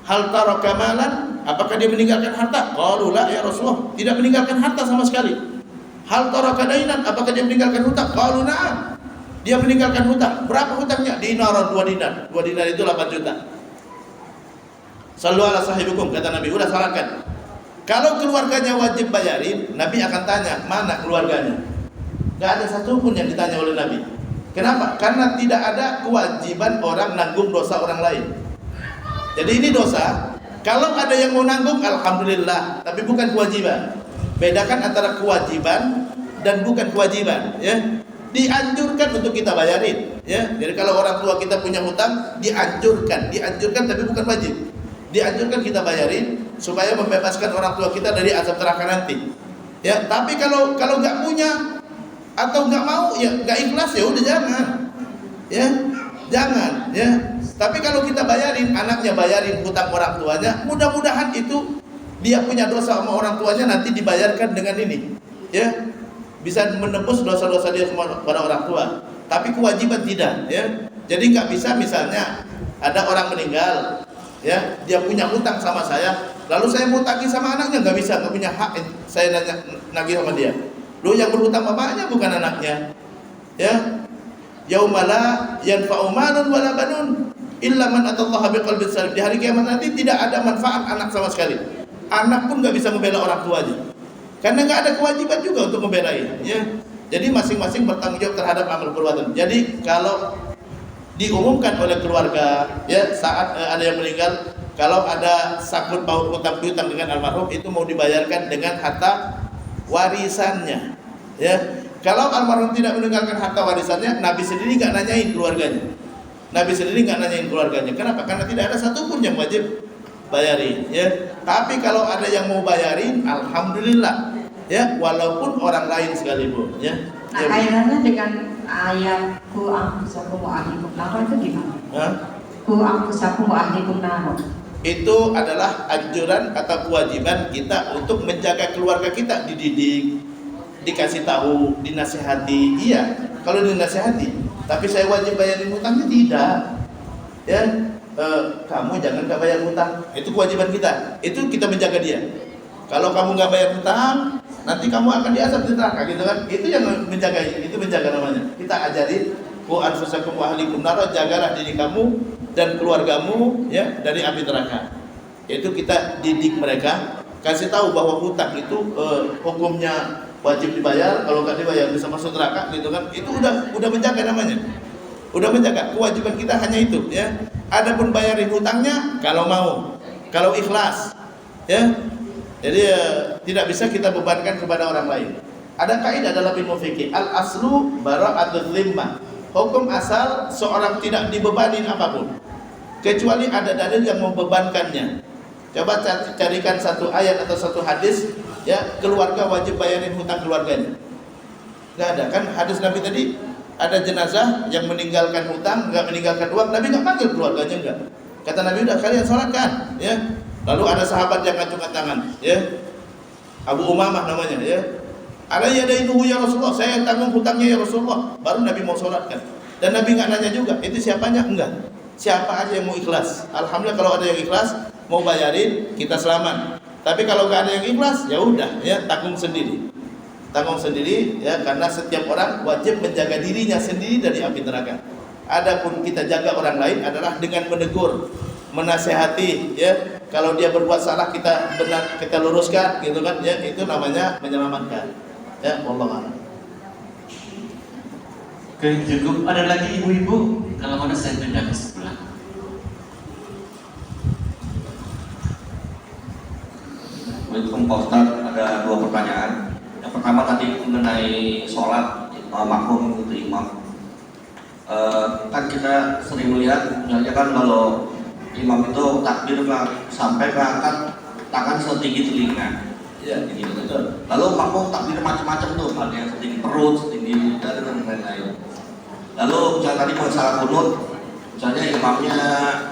hal taraka malan, apakah dia meninggalkan harta? Qalu la ya Rasulullah, tidak meninggalkan harta sama sekali. Hal taraka dainan, apakah dia meninggalkan hutang? Qalu na'am, dia meninggalkan hutang. Berapa hutangnya? Dinaran, 2 dinar. 2 dinar itu 8 juta. Sallu ala sahibikum, kata Nabi, udah salatkan. Kalau keluarganya wajib bayarin, Nabi akan tanya, mana keluarganya? Gak ada satupun yang ditanya oleh Nabi. Kenapa? Karena tidak ada kewajiban orang nanggung dosa orang lain. Jadi ini dosa. Kalau ada yang mau nanggung, alhamdulillah, tapi bukan kewajiban. Bedakan antara kewajiban dan bukan kewajiban, ya. Dianjurkan untuk kita bayarin, ya. Jadi kalau orang tua kita punya hutang, dianjurkan tapi bukan wajib. Dianjurkan kita bayarin supaya membebaskan orang tua kita dari azab neraka nanti. Ya, tapi kalau nggak punya atau nggak mau, ya nggak ikhlas, ya udah jangan. Ya, jangan, ya. Tapi kalau kita bayarin, anaknya bayarin hutang orang tuanya, mudah-mudahan itu dia punya dosa sama orang tuanya nanti dibayarkan dengan ini, ya. Bisa menembus dosa-dosa dia semua pada orang tua. Tapi kewajiban tidak, ya. Jadi nggak bisa misalnya ada orang meninggal, ya, dia punya hutang sama saya, lalu saya mau tagih sama anaknya, nggak bisa, nggak punya hak saya nagih sama dia. Loh, yang berhutang bapaknya bukan anaknya, ya. Yaumala yanfa'u malun wala banun illa man atallaha biqalbin salim. Di hari kiamat nanti tidak ada manfaat anak sama sekali. Anak pun nggak bisa membela orang tuanya, karena nggak ada kewajiban juga untuk membelai, ya. Jadi masing-masing bertanggung jawab terhadap amal perbuatan. Jadi kalau diumumkan oleh keluarga, ya, saat ada yang meninggal, kalau ada sangkut paut hutang piutang dengan almarhum, itu mau dibayarkan dengan harta warisannya, ya. Kalau almarhum tidak meninggalkan harta warisannya, Nabi sendiri nggak nanyain keluarganya. Kenapa? Karena tidak ada satupun yang wajib bayarin, ya. Tapi kalau ada yang mau bayarin, alhamdulillah, ya, walaupun orang lain sekalipun, ya. Nah, kaitannya dengan ayat ku anfusakum wa ahlikum nar itu gimana? Ku anfusakum wa ahlikum nar. Itu adalah anjuran atau kewajiban kita untuk menjaga keluarga kita, dididik, dikasih tahu, dinasihati. Iya, kalau dinasihati. Tapi saya wajib bayarin hutangnya, tidak. Ya, kamu jangan nggak bayar hutang. Itu kewajiban kita. Itu kita menjaga dia. Kalau kamu nggak bayar hutang, nanti kamu akan diazab di neraka, gitu kan? Itu yang menjaga, itu menjaga namanya. Kita ajari, ku anfusakum wa ahlikum nar, jagalah diri kamu dan keluargamu, ya, dari api neraka. Itu kita didik mereka, kasih tahu bahwa hutang itu hukumnya wajib dibayar, kalau nggak dibayar bisa masuk neraka, gitu kan? Itu udah menjaga namanya. Udah menjaga, kewajiban kita hanya itu, ya. Adapun bayarin hutangnya kalau mau, kalau ikhlas, ya. Jadi tidak bisa kita bebankan kepada orang lain. Ada kaidah dalam ilmu fikih, al aslu bara'atul zimmah. Hukum asal seorang tidak dibebanin apapun, kecuali ada dalil yang membebankannya. Coba carikan satu ayat atau satu hadis, ya, keluarga wajib bayarin hutang keluarganya. Nggak ada kan hadis Nabi tadi, ada jenazah yang meninggalkan hutang, nggak meninggalkan uang, Nabi nggak panggil keluarganya, enggak. Kata Nabi, udah kalian sholatkan, ya. Lalu ada sahabat yang ngacungkan tangan, ya, Abu Umamah namanya, ya. Ada yadainuhu ya Rasulullah, saya yang tanggung hutangnya ya Rasulullah. Baru Nabi mau sholatkan. Dan Nabi nggak nanya juga, itu siapanya? Enggak. Siapa aja yang mau ikhlas. Alhamdulillah kalau ada yang ikhlas mau bayarin, kita selamat. Tapi kalau nggak ada yang ikhlas, ya udah, ya, tanggung sendiri, ya, karena setiap orang wajib menjaga dirinya sendiri dari api neraka. Adapun kita jaga orang lain adalah dengan menegur, menasehati, ya. Kalau dia berbuat salah kita benar, kita luruskan, gitu kan, ya. Itu namanya menyelamatkan, ya. Wallahu a'lam. Oke, cukup. Ada lagi ibu-ibu? Kalau mana saya pindah ke sebelah. Assalamualaikum Pak Ustaz, ada dua pertanyaan. Yang pertama tadi mengenai sholat makmum itu imam. Kan kita sering melihat, misalnya kan kalau imam itu takbir sampai mengangkat tangan setinggi telinga. Iya, gitu. Lalu makmum takbir macam-macam tuh, ada yang setinggi perut, setinggi dada dan lain-lain. Lalu misalnya tadi masalah kunut, misalnya imamnya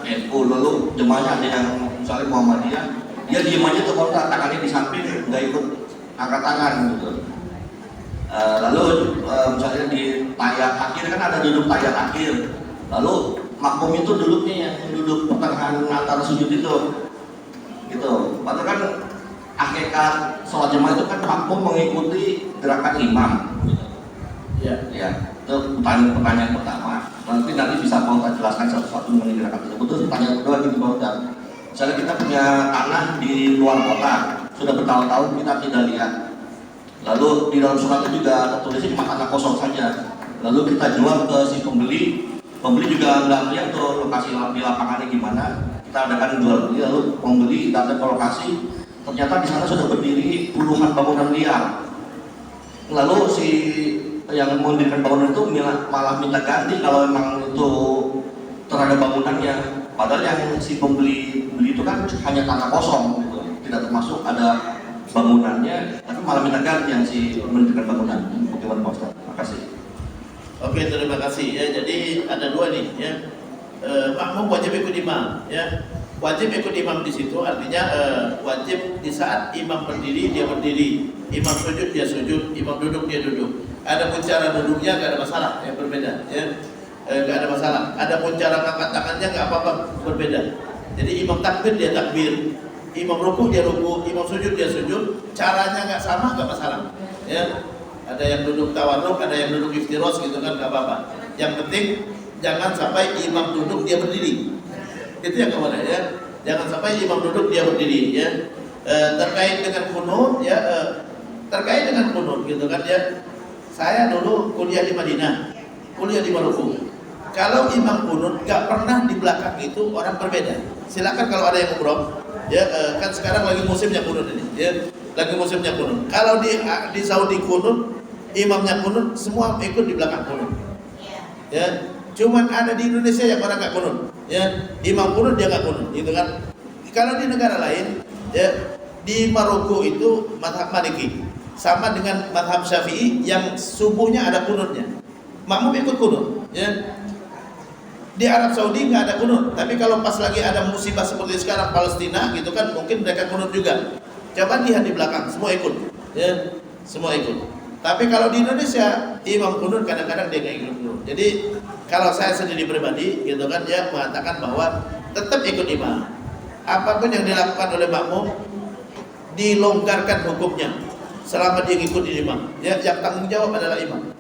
NU, lalu jemaahnya ada yang misalnya Muhammadiyah, dia diem aja tuh, kalau tangannya di samping nggak ikut angkat tangan gitu. Lalu misalnya di tahiyat akhir kan ada duduk tahiyat akhir, lalu makmum itu duduknya yang duduk pertengahan antara sujud itu, gitu. Padahal kan hakikat sholat jemaah itu kan makmum mengikuti gerakan imam, gitu. Ya, itu pertanyaan pertama. Nanti bisa mau jelaskan satu-satu mengenai gerakan tersebut. Terus pertanyaan kedua gini Pak Ustaz. Misalnya kita punya tanah di luar kota, sudah bertahun-tahun kita tidak lihat. Lalu di dalam suratnya juga tertulisnya cuma tanah kosong saja. Lalu kita jual ke si pembeli juga nggak lihat tuh lokasi di lapangannya gimana. Kita adakan jual beli, lalu pembeli datang ke lokasi, ternyata di sana sudah berdiri puluhan bangunan liar. Lalu si yang mendirikan bangunan itu malah minta ganti kalau memang itu terhadap bangunannya. Padahal yang si pembeli itu kan hanya tanah kosong gitu, tidak termasuk ada bangunannya, tapi malah minta ganti yang si mendirikan bangunan. Bagaimana Pak Ustaz? Terima kasih. Oke, terima kasih ya. Jadi ada dua nih ya. Makmum wajib ikut imam ya. Wajib ikut imam di situ artinya wajib di saat imam berdiri dia berdiri, imam sujud dia sujud, imam duduk dia duduk. Adapun cara duduknya nggak ada masalah, yang berbeda ya. Nggak ada masalah. Adapun cara angkat tangannya nggak apa-apa, berbeda. Jadi imam takbir dia takbir, imam ruku dia ruku, imam sujud dia sujud. Caranya nggak sama nggak masalah ya. Ada yang duduk tawarruk, ada yang duduk iftiros gitu kan, nggak apa-apa. Yang penting jangan sampai imam duduk dia berdiri. Itu yang kemudian ya. Jangan sampai imam duduk dia berdiri ya. Terkait dengan kunut ya, terkait dengan kunut gitu kan ya. Saya dulu kuliah di Madinah, kuliah di Maroko. Kalau imam kunut nggak pernah di belakang itu orang berbeda. Silakan kalau ada yang umroh ya, kan sekarang lagi musimnya kunut ini ya. Lagi musimnya kunut. Kalau di Saudi kunut, imamnya kunut, semua ikut di belakang kunut. Ya, cuman ada di Indonesia yang orang nggak kunut. Ya, imam kunut dia nggak kunut, gitu kan? Kalau di negara lain, ya di Maroko itu mazhab Maliki, sama dengan mazhab Syafi'i yang subuhnya ada kunutnya. Makmum ikut kunut. Ya. Di Arab Saudi nggak ada kunut, tapi kalau pas lagi ada musibah seperti sekarang Palestina, gitu kan, mungkin mereka kunut juga. Coba lihat di belakang, semua ikut, ya, semua ikut. Tapi kalau di Indonesia, imam kunut kadang-kadang dia nggak ikut kunut. Jadi kalau saya sendiri pribadi, gitu kan, dia mengatakan bahwa tetap ikut imam. Apapun yang dilakukan oleh makmum, dilonggarkan hukumnya selama dia ngikutin imam. Ya, yang tanggung jawab adalah imam.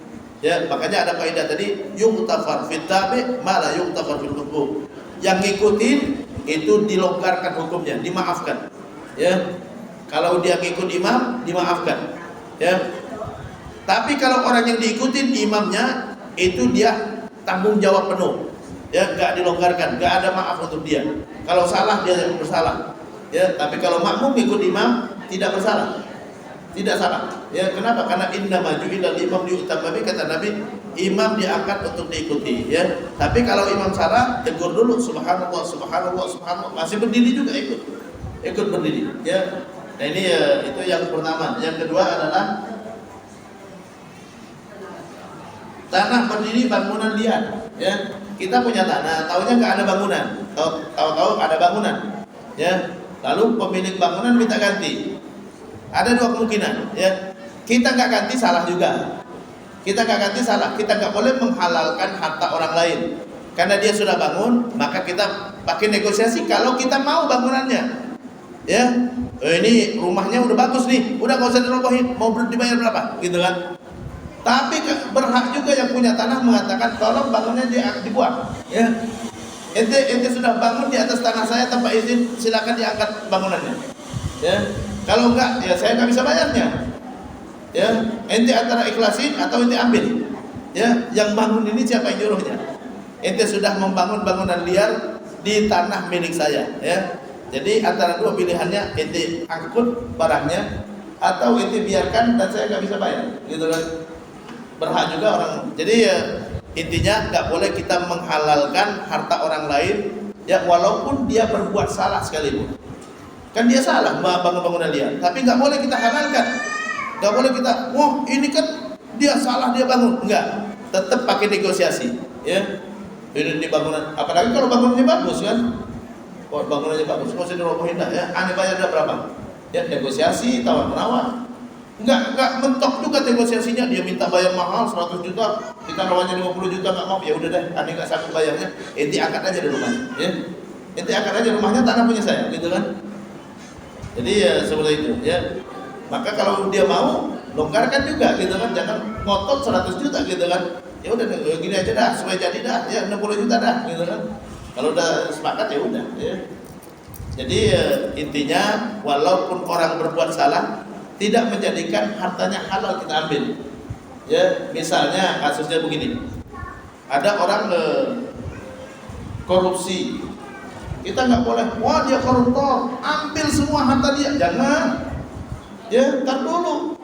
Ya, makanya ada kaidah tadi, yuqtafar fit tabi' ma la yuqtafar fil hukum. Yang ngikutin itu dilonggarkan hukumnya, dimaafkan. Ya. Kalau dia ngikut imam, dimaafkan. Ya. Tapi kalau orang yang diikutin imamnya itu dia tanggung jawab penuh. Ya, enggak dilonggarkan, enggak ada maaf untuk dia. Kalau salah dia bersalah. Ya, tapi kalau makmum ikut imam tidak bersalah. Tidak salah. Ya, kenapa? Karena inna maju'ilal imam diutamma bi, kata Nabi, imam diangkat untuk diikuti, ya. Tapi kalau imam salah, tegur dulu, subhanallah, subhanallah, subhanallah, masih berdiri juga ikut. Ikut berdiri, ya. Nah, ini itu yang pertama. Yang kedua adalah tanah berdiri bangunan liar, ya. Kita punya tanah, taunya nggak ada bangunan, tahu-tahu ada bangunan, ya. Lalu pemilik bangunan minta ganti. Ada dua kemungkinan, ya. Kita nggak ganti salah juga. Kita nggak ganti salah. Kita nggak boleh menghalalkan harta orang lain. Karena dia sudah bangun, maka kita pakai negosiasi. Kalau kita mau bangunannya, ya, ini rumahnya udah bagus nih, udah nggak usah dirobohin, mau dibayar berapa, gitu kan? Tapi berhak juga yang punya tanah mengatakan, tolong bangunnya dibuang, ya. Ente sudah bangun di atas tanah saya tanpa izin, silakan diangkat bangunannya, ya. Kalau enggak, ya saya nggak bisa bayarnya. Ya, ente antara ikhlasin atau ente ambil. Ya, yang bangun ini siapa yang nyuruhnya? Ente sudah membangun bangunan liar di tanah milik saya. Ya, jadi antara dua pilihannya, ente angkut barangnya atau ente biarkan dan saya nggak bisa bayar. Gitu kan? Berhak juga orang. Jadi ya, intinya nggak boleh kita menghalalkan harta orang lain. Ya, walaupun dia berbuat salah sekalipun. Kan dia salah bangun bangunan liar, tapi nggak boleh kita halalkan, nggak boleh kita, wah ini kan dia salah dia bangun, enggak, tetap pakai negosiasi, ya. Ini bangunan, apalagi kalau bangunannya bagus kan, kalau bangunannya bagus, nggak usah dirobohin dah, ya. Ane bayar dah berapa? Ya negosiasi, tawar menawar, nggak mentok juga negosiasinya, dia minta bayar mahal 100 juta, kita lawannya 50 juta nggak mau, ya udah deh, ane nggak sanggup bayarnya, ente angkat aja di rumahnya, ya. Ente angkat aja rumahnya, tanah punya saya, gitu kan. Jadi ya seperti itu, ya. Maka kalau dia mau, longgarkan juga, gitu kan. Jangan ngotot 100 juta, gitu kan. Ya udah gini aja dah, supaya jadi dah, ya 60 juta dah, gitu kan. Kalau udah sepakat ya udah, ya. Jadi intinya, walaupun orang berbuat salah, tidak menjadikan hartanya halal kita ambil. Ya, misalnya kasusnya begini. Ada orang korupsi Kita nggak boleh, wah dia koruptor, ambil semua harta dia. Jangan. Ya, ntar dulu.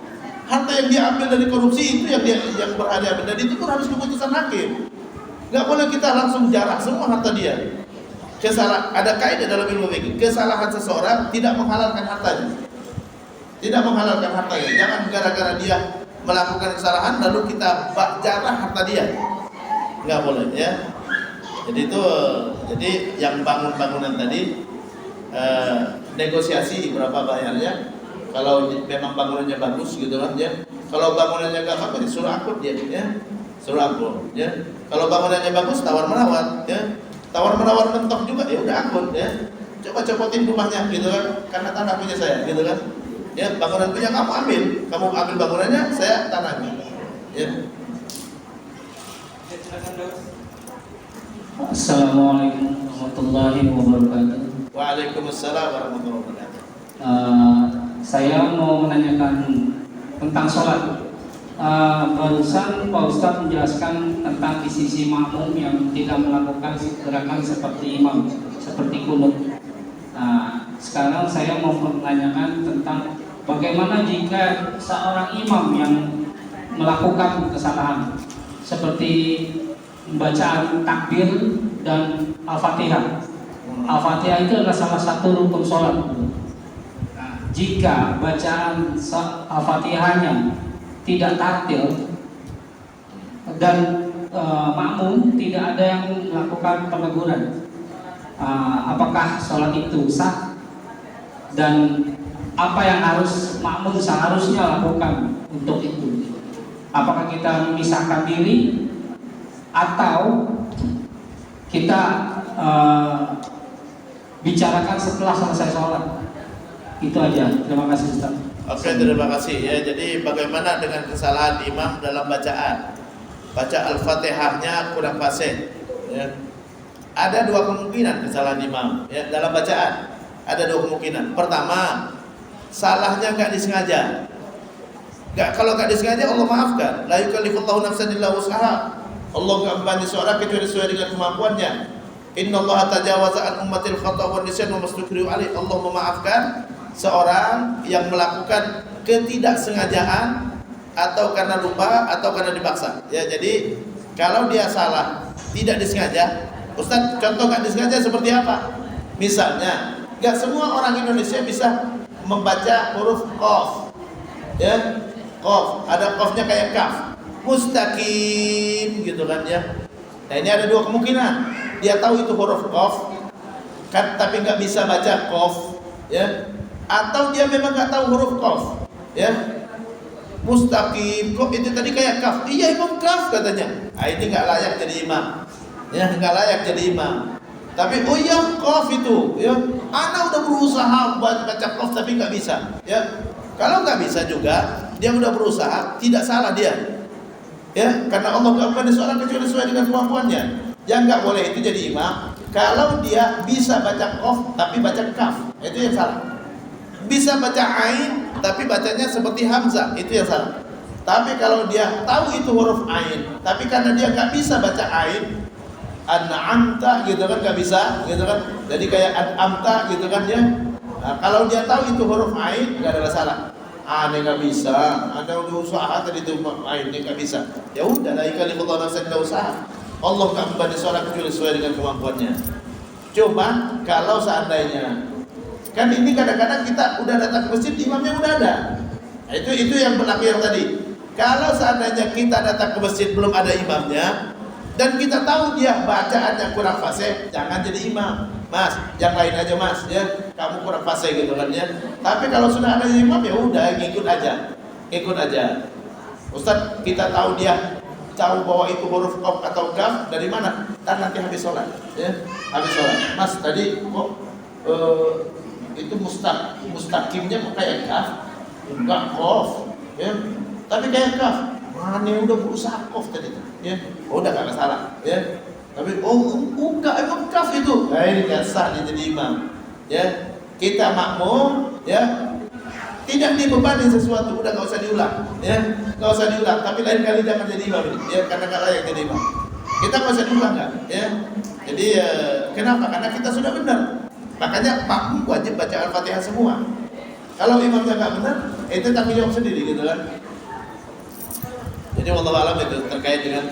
Harta yang dia ambil dari korupsi itu yang berada, dan itu pun harus keputusan hakim. Nggak boleh kita langsung jarah semua harta dia. Ada kaidah dalam ilmu fikih, kesalahan seseorang tidak menghalalkan hartanya. Tidak menghalalkan hartanya. Jangan gara-gara dia melakukan kesalahan lalu kita jarah harta dia. Nggak boleh ya. Jadi yang bangunan tadi negosiasi berapa bayarnya. Kalau memang bangunannya bagus gitu kan ya. Kalau bangunannya nggak bagus disuruh akut dia ya. Suruh akut ya. Kalau bangunannya bagus tawar menawar ya. Tawar menawar mentok juga ya udah akut ya. Coba copotin rumahnya gitu kan. Karena tanah punya saya gitu kan. Ya, bangunan punya kamu ambil bangunannya, saya tanahnya. Ya. Assalamualaikum warahmatullahi wabarakatuh. Waalaikumsalam warahmatullahi wabarakatuh. Saya mau menanyakan tentang sholat. Barusan Pak Ustadz menjelaskan tentang di sisi makmum yang tidak melakukan gerakan seperti imam, seperti kunut. Sekarang saya mau menanyakan tentang bagaimana jika seorang imam yang melakukan kesalahan seperti bacaan takbir dan Al-Fatihah. Al-Fatihah itu adalah salah satu rukun sholat. Jika bacaan Al-Fatihahnya tidak tartil dan makmum tidak ada yang melakukan peneguran, apakah sholat itu sah? Dan apa yang harus makmum seharusnya lakukan untuk itu? Apakah kita memisahkan diri atau kita bicarakan setelah selesai sholat? Itu aja. Terima kasih Ustaz. Oke, terima kasih ya. Jadi bagaimana dengan kesalahan imam dalam bacaan? Baca Al-Fatihahnya kurang fasih ya. Ada dua kemungkinan kesalahan imam ya, dalam bacaan. Ada dua kemungkinan. Pertama, salahnya nggak disengaja. Kalau nggak disengaja Allah maafkan. La yukallifullahu nafsan illa wus'aha. Allah nggak membebani seorang kecuali sesuai dengan kemampuannya. Innallaha tajawaza an ummatil khata' wan nisyan wa mastukrihu alaih. Allah memaafkan seorang yang melakukan ketidaksengajaan atau karena lupa atau karena dipaksa. Ya, jadi kalau dia salah tidak disengaja, Ustaz, contoh nggak disengaja seperti apa? Misalnya, nggak semua orang Indonesia bisa membaca huruf qaf. Ya, qaf, ada qafnya kayak kaf. Mustaqim gitu kan ya. Nah, ini ada dua kemungkinan. Dia tahu itu huruf qaf kan, tapi nggak bisa baca qaf ya. Atau dia memang nggak tahu huruf qaf ya. Mustaqim, kok itu tadi kayak kaf. Iya, imam kaf katanya. Nah, ini nggak layak jadi imam. Ya, nggak layak jadi imam. Tapi oh iya qaf itu ya. Ana udah berusaha baca qaf tapi nggak bisa ya. Kalau nggak bisa juga dia udah berusaha, tidak salah dia. Ya, karena Allah nggak membebani seorang kecuali sesuai dengan kemampuannya. Yang nggak boleh itu jadi imam kalau dia bisa baca qaf tapi baca kaf. Itu yang salah. Bisa baca ain tapi bacanya seperti hamzah, itu yang salah. Tapi kalau dia tahu itu huruf ain tapi karena dia nggak bisa baca ain, an'amta gitu kan, nggak bisa gitu kan, jadi kayak an'amta gitu kan ya. Nah, kalau dia tahu itu huruf ain nggak ada masalah. Ini nggak bisa, ada udah usaha tadi itu ain ini nggak bisa. Ya udah, la yukallifullahu nafsan illa wus'aha. Allah nggak membebani seorang kecuali sesuai dengan kemampuannya. Cuma kalau seandainya kan ini kadang-kadang kita udah datang ke masjid, imamnya udah ada. Nah, itu yang berlaku yang tadi. Kalau seandainya kita datang ke masjid belum ada imamnya dan kita tahu dia bacaannya kurang fasih, jangan jadi imam. Mas, yang lain aja mas ya, kamu kurang fasih gitu kan ya. Tapi kalau sudah ada imam ya udah ngikut aja. Ikut aja. Ustaz, kita tahu dia tahu bahwa itu huruf qaf atau kaf dari mana? Dan nanti habis sholat ya. Habis sholat. Mas, tadi kok itu mustaqimnya kok kayak kaf? Enggak qaf ya. Tapi kayak kaf. Mana udah berusaha qaf tadi ya. Oh, udah enggak salah ya. Tapi enggak, emang kaf itu. Nah, ini enggak sah dia jadi imam. Ya. Kita makmum ya. Tidak dibebani sesuatu, udah enggak usah diulang ya. Enggak usah diulang, tapi lain kali jangan jadi imam ya, karena enggak layak jadi imam. Kita enggak usah diulang kan ya. Jadi Kenapa? Karena kita sudah benar. Makanya makmum wajib baca Al-Fatihah semua. Kalau imamnya nggak benar, itu tanggung jawab sendiri gitu kan. Jadi wallahu a'lam itu terkait dengan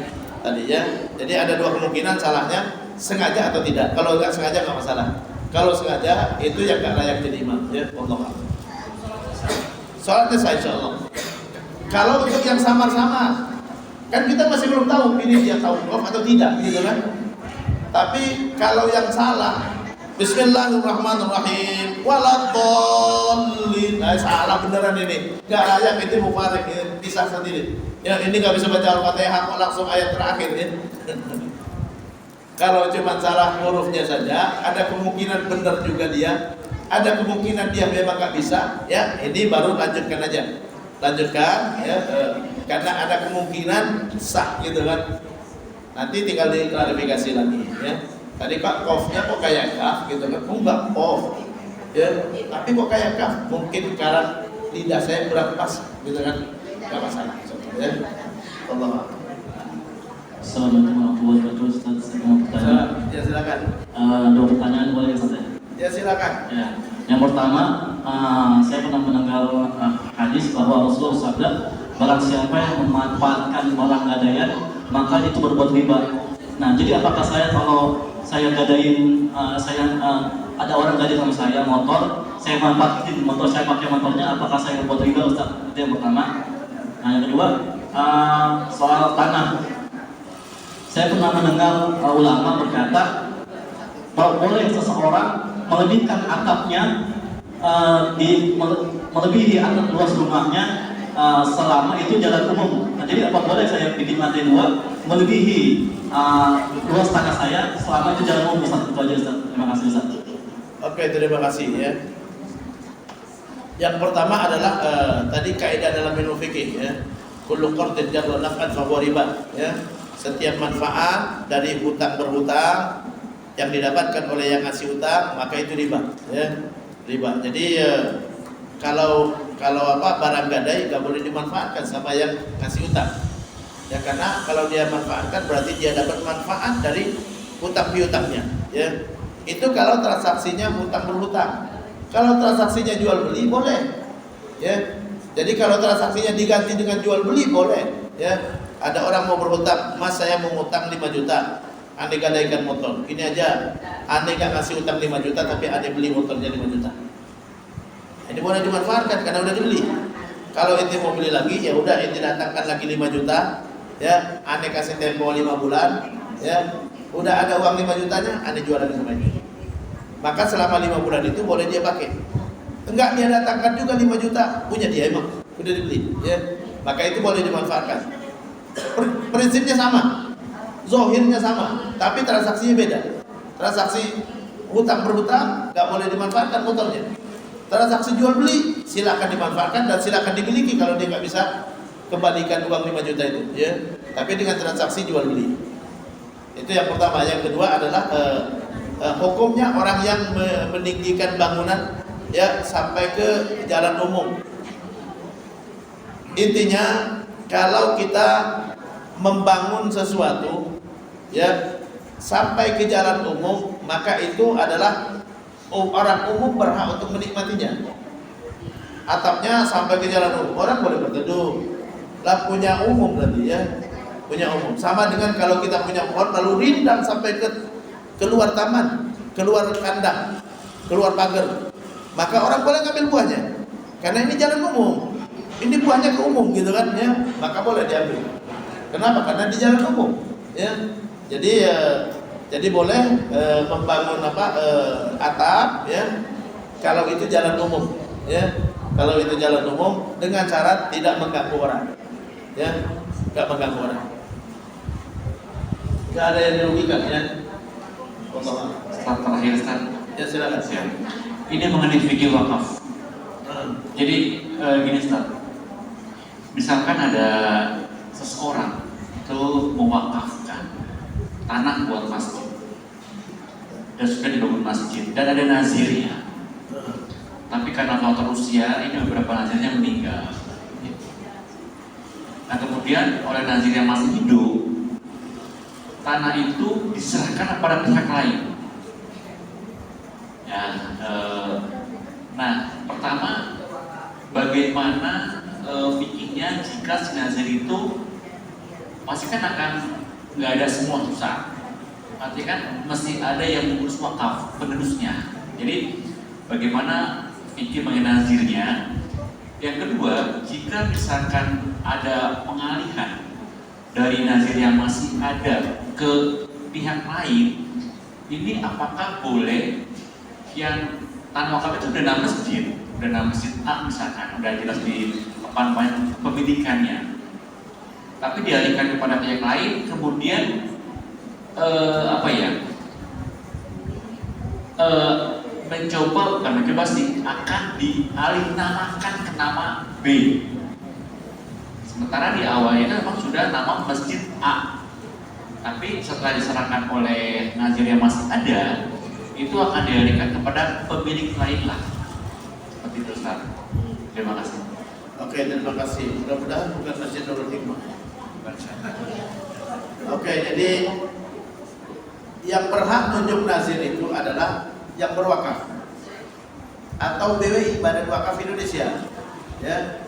tadinya. Jadi ada dua kemungkinan salahnya, sengaja atau tidak. Kalau nggak sengaja nggak masalah. Kalau sengaja itu yang nggak layak jadi imam. Ya, wallahu a'lam. Soalnya saya insyaallah. Kalau untuk yang samar-samar, kan kita masih belum tahu ini dia tawaf atau tidak, gitu kan? Tapi kalau yang salah, Bismillahirrahmanirrahim, waladhdallin, nah, salah beneran ini, nggak layak itu mufarik, bisa sendiri. Ya ini nggak bisa baca Al-Fatihah kok langsung ayat terakhir ya. Kalau cuma salah hurufnya saja, ada kemungkinan benar juga dia, ada kemungkinan dia memang nggak bisa, ya ini baru lanjutkan aja. Lanjutkan ya, karena ada kemungkinan sah gitu kan. Nanti tinggal diklarifikasi lagi ya. Tadi Pak kofnya kok kayak kaf gitu kan. Enggak kof ya, tapi kok kayak kaf, mungkin karena lidah saya kurang pas gitu kan. Enggak masalah ya. Allah. Assalamualaikum warahmatullahi wabarakatuh. Ustaz, saya mau bertanya. Ya silakan. Dua pertanyaan boleh Ustaz? Ya silakan. Ya. Yang pertama, saya pernah mendengar hadis bahwa Rasulullah bersabda, barang siapa yang memanfaatkan barang gadaian, maka itu berbuat riba. Nah, jadi apakah saya kalau saya gadain, ada orang gadai sama saya motor, saya manfaatin motor, saya pakai motornya, apakah saya berbuat riba, Ustaz? Itu yang pertama. Nah, yang kedua, soal tanah. Saya pernah mendengar ulama berkata bahwa boleh seseorang melebihkan atapnya melebihi atap luas rumahnya selama itu jalan umum. Nah, jadi apa boleh saya bikin lantai 2 melebihi luas tanah saya selama itu jalan umum, Ustaz? Itu aja, Ustaz. Terima kasih, Ustaz. Oke, terima kasih ya. Yang pertama adalah tadi kaidah dalam ilmu fikih ya. Kullu qardin jarra naf'an fa huwa riba ya. Setiap manfaat dari hutang berhutang yang didapatkan oleh yang ngasih hutang, maka itu riba ya. Riba. Jadi kalau barang gadai nggak boleh dimanfaatkan sama yang ngasih hutang ya, karena kalau dia manfaatkan berarti dia dapat manfaat dari hutang piutangnya ya. Itu kalau transaksinya hutang berhutang. Kalau transaksinya jual beli boleh ya. Jadi kalau transaksinya diganti dengan jual beli boleh ya. Ada orang mau berhutang, Mas saya mau ngutang 5 juta, Ane gadaikan motor, ini aja Ane gak ngasih utang 5 juta tapi Ane beli motornya 5 juta. Ini boleh dimanfaatkan karena udah dibeli. Kalau ente mau beli lagi, ya udah ente datangkan lagi 5 juta ya, Ane kasih tempo 5 bulan ya, udah ada uang 5 jutanya, Ane jual lagi sama ini. Maka selama 5 bulan itu boleh dia pakai. Enggak, dia datangkan juga 5 juta, punya dia emang, udah dibeli ya, maka itu boleh dimanfaatkan. Prinsipnya sama, zohirnya sama, tapi transaksinya beda. Transaksi hutang berhutang nggak boleh dimanfaatkan motornya. Transaksi jual beli silakan dimanfaatkan dan silakan dimiliki kalau dia nggak bisa kembalikan uang 5 juta itu ya. Tapi dengan transaksi jual beli. Itu yang pertama. Yang kedua adalah hukumnya orang yang meninggikan bangunan ya sampai ke jalan umum. Intinya kalau kita membangun sesuatu ya sampai ke jalan umum, maka itu adalah orang umum berhak untuk menikmatinya. Atapnya sampai ke jalan umum, orang boleh berteduh. Lah punya umum berarti ya, punya umum. Sama dengan kalau kita punya pohon lalu rindang sampai ke keluar taman, keluar kandang, keluar pagar, maka orang boleh ngambil buahnya. Karena ini jalan umum. Ini buahnya ke umum gitu kan ya, maka boleh diambil. Kenapa? Karena di jalan umum ya. Jadi boleh membangun atap ya kalau itu jalan umum ya. Kalau itu jalan umum dengan syarat tidak mengganggu orang ya, enggak mengganggu orang. Enggak ada yang dirugikan ya. Setelah terakhir Ustaz. Ya silakan. Ya. Ini mengenai fikih wakaf. Jadi gini Ustaz. Misalkan ada seseorang itu mewakafkan tanah buat masjid dan sudah dibangun masjid dan ada nazirnya, tapi karena faktor usia ini beberapa nazirnya meninggal. Nah kemudian oleh nazir yang masih hidup, tanah itu diserahkan kepada pihak lain. Ya, nah pertama bagaimana fikihnya jika si nazir itu pasti kan akan nggak ada semua susah, artinya kan mesti ada yang mengurus wakaf penerusnya. Jadi bagaimana fikih mengenai nazirnya. Yang kedua, jika misalkan ada pengalihan dari nazir yang masih ada ke pihak lain, ini apakah boleh yang tanah wakaf itu udah nama masjid A misalkan, udah jelas di depan pemilikannya, tapi dialihkan kepada pihak lain, kemudian mencoba sih akan dialih-namakan ke nama B. Sementara di awalnya memang sudah nama masjid A, tapi setelah diserahkan oleh nazir yang masih ada, itu akan dialihkan kepada pemilik lain lah. Seperti itu, Ustaz. Terima kasih. Oke, terima kasih. Mudah-mudahan bukan Masjid Nurul Hikmah. Oke, jadi yang berhak nunjuk nazir itu adalah yang berwakaf atau BWI, Badan Wakaf Indonesia, ya.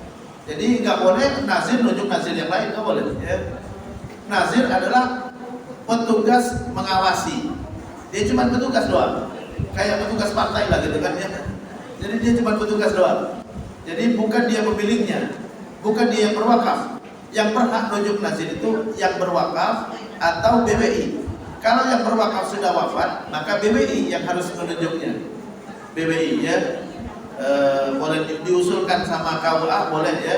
Jadi nggak boleh nazir nunjuk nazir yang lain, nggak boleh, ya. Nazir adalah petugas mengawasi, dia cuma petugas doang, kayak petugas partai lah gitu kan, ya. Jadi dia cuma petugas doang, jadi bukan dia pemiliknya, bukan dia yang berwakaf. Yang berhak nunjuk nazir itu yang berwakaf atau BWI. Kalau yang berwakaf sudah wafat, maka BWI yang harus menunjuknya. BWI, ya, boleh diusulkan sama KUA, boleh, ya,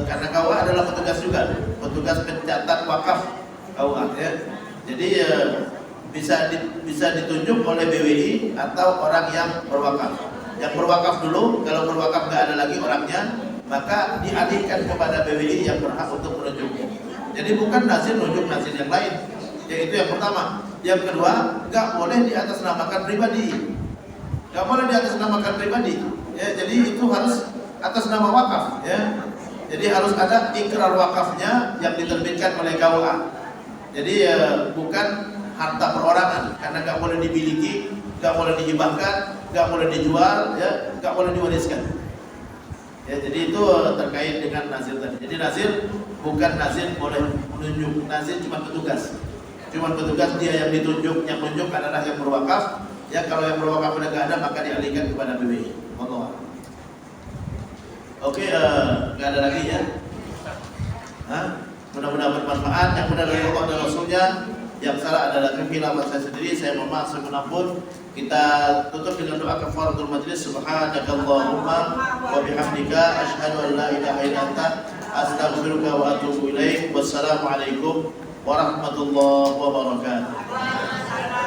karena KUA adalah petugas juga, petugas pencatat wakaf KUA, ya. Jadi bisa ditunjuk oleh BWI atau orang yang berwakaf. Yang berwakaf dulu, kalau berwakaf nggak ada lagi orangnya, maka dialihkan kepada BWI yang berhak untuk menunjuknya. Jadi bukan nazir nunjuk nazir yang lain. Yaitu yang pertama. Yang kedua, nggak boleh diatasnamakan pribadi. Nggak boleh diatasnamakan pribadi. Ya, jadi itu harus atas nama wakaf. Ya, jadi harus ada ikrar wakafnya yang diterbitkan oleh KUA. Jadi bukan harta perorangan, karena nggak boleh dimiliki, nggak boleh dihibahkan, nggak boleh dijual, ya, nggak boleh diwariskan. Ya, jadi itu terkait dengan nazir tadi. Jadi nazir bukan nazir boleh menunjuk, nazir cuma petugas. Cuma petugas, dia yang ditunjuk, yang menunjuk adalah yang berwakaf. Ya, kalau yang berwakaf sudah nggak ada, maka dialihkan kepada BWI. Allah. Oke, nggak ada lagi, ya. Mudah-mudahan bermanfaat. Yang benar dari Allah dan Rasulnya, yang salah adalah kekhilafan saya sendiri. Saya mohon maaf semenapun. Kita tutup dengan doa kafaratul majlis. Subhanakallahumma wa bihamdika asyhadu an la ilaha illa anta astaghfiruka wa atubu ilaik. Wassalamualaikum warahmatullahi wabarakatuh.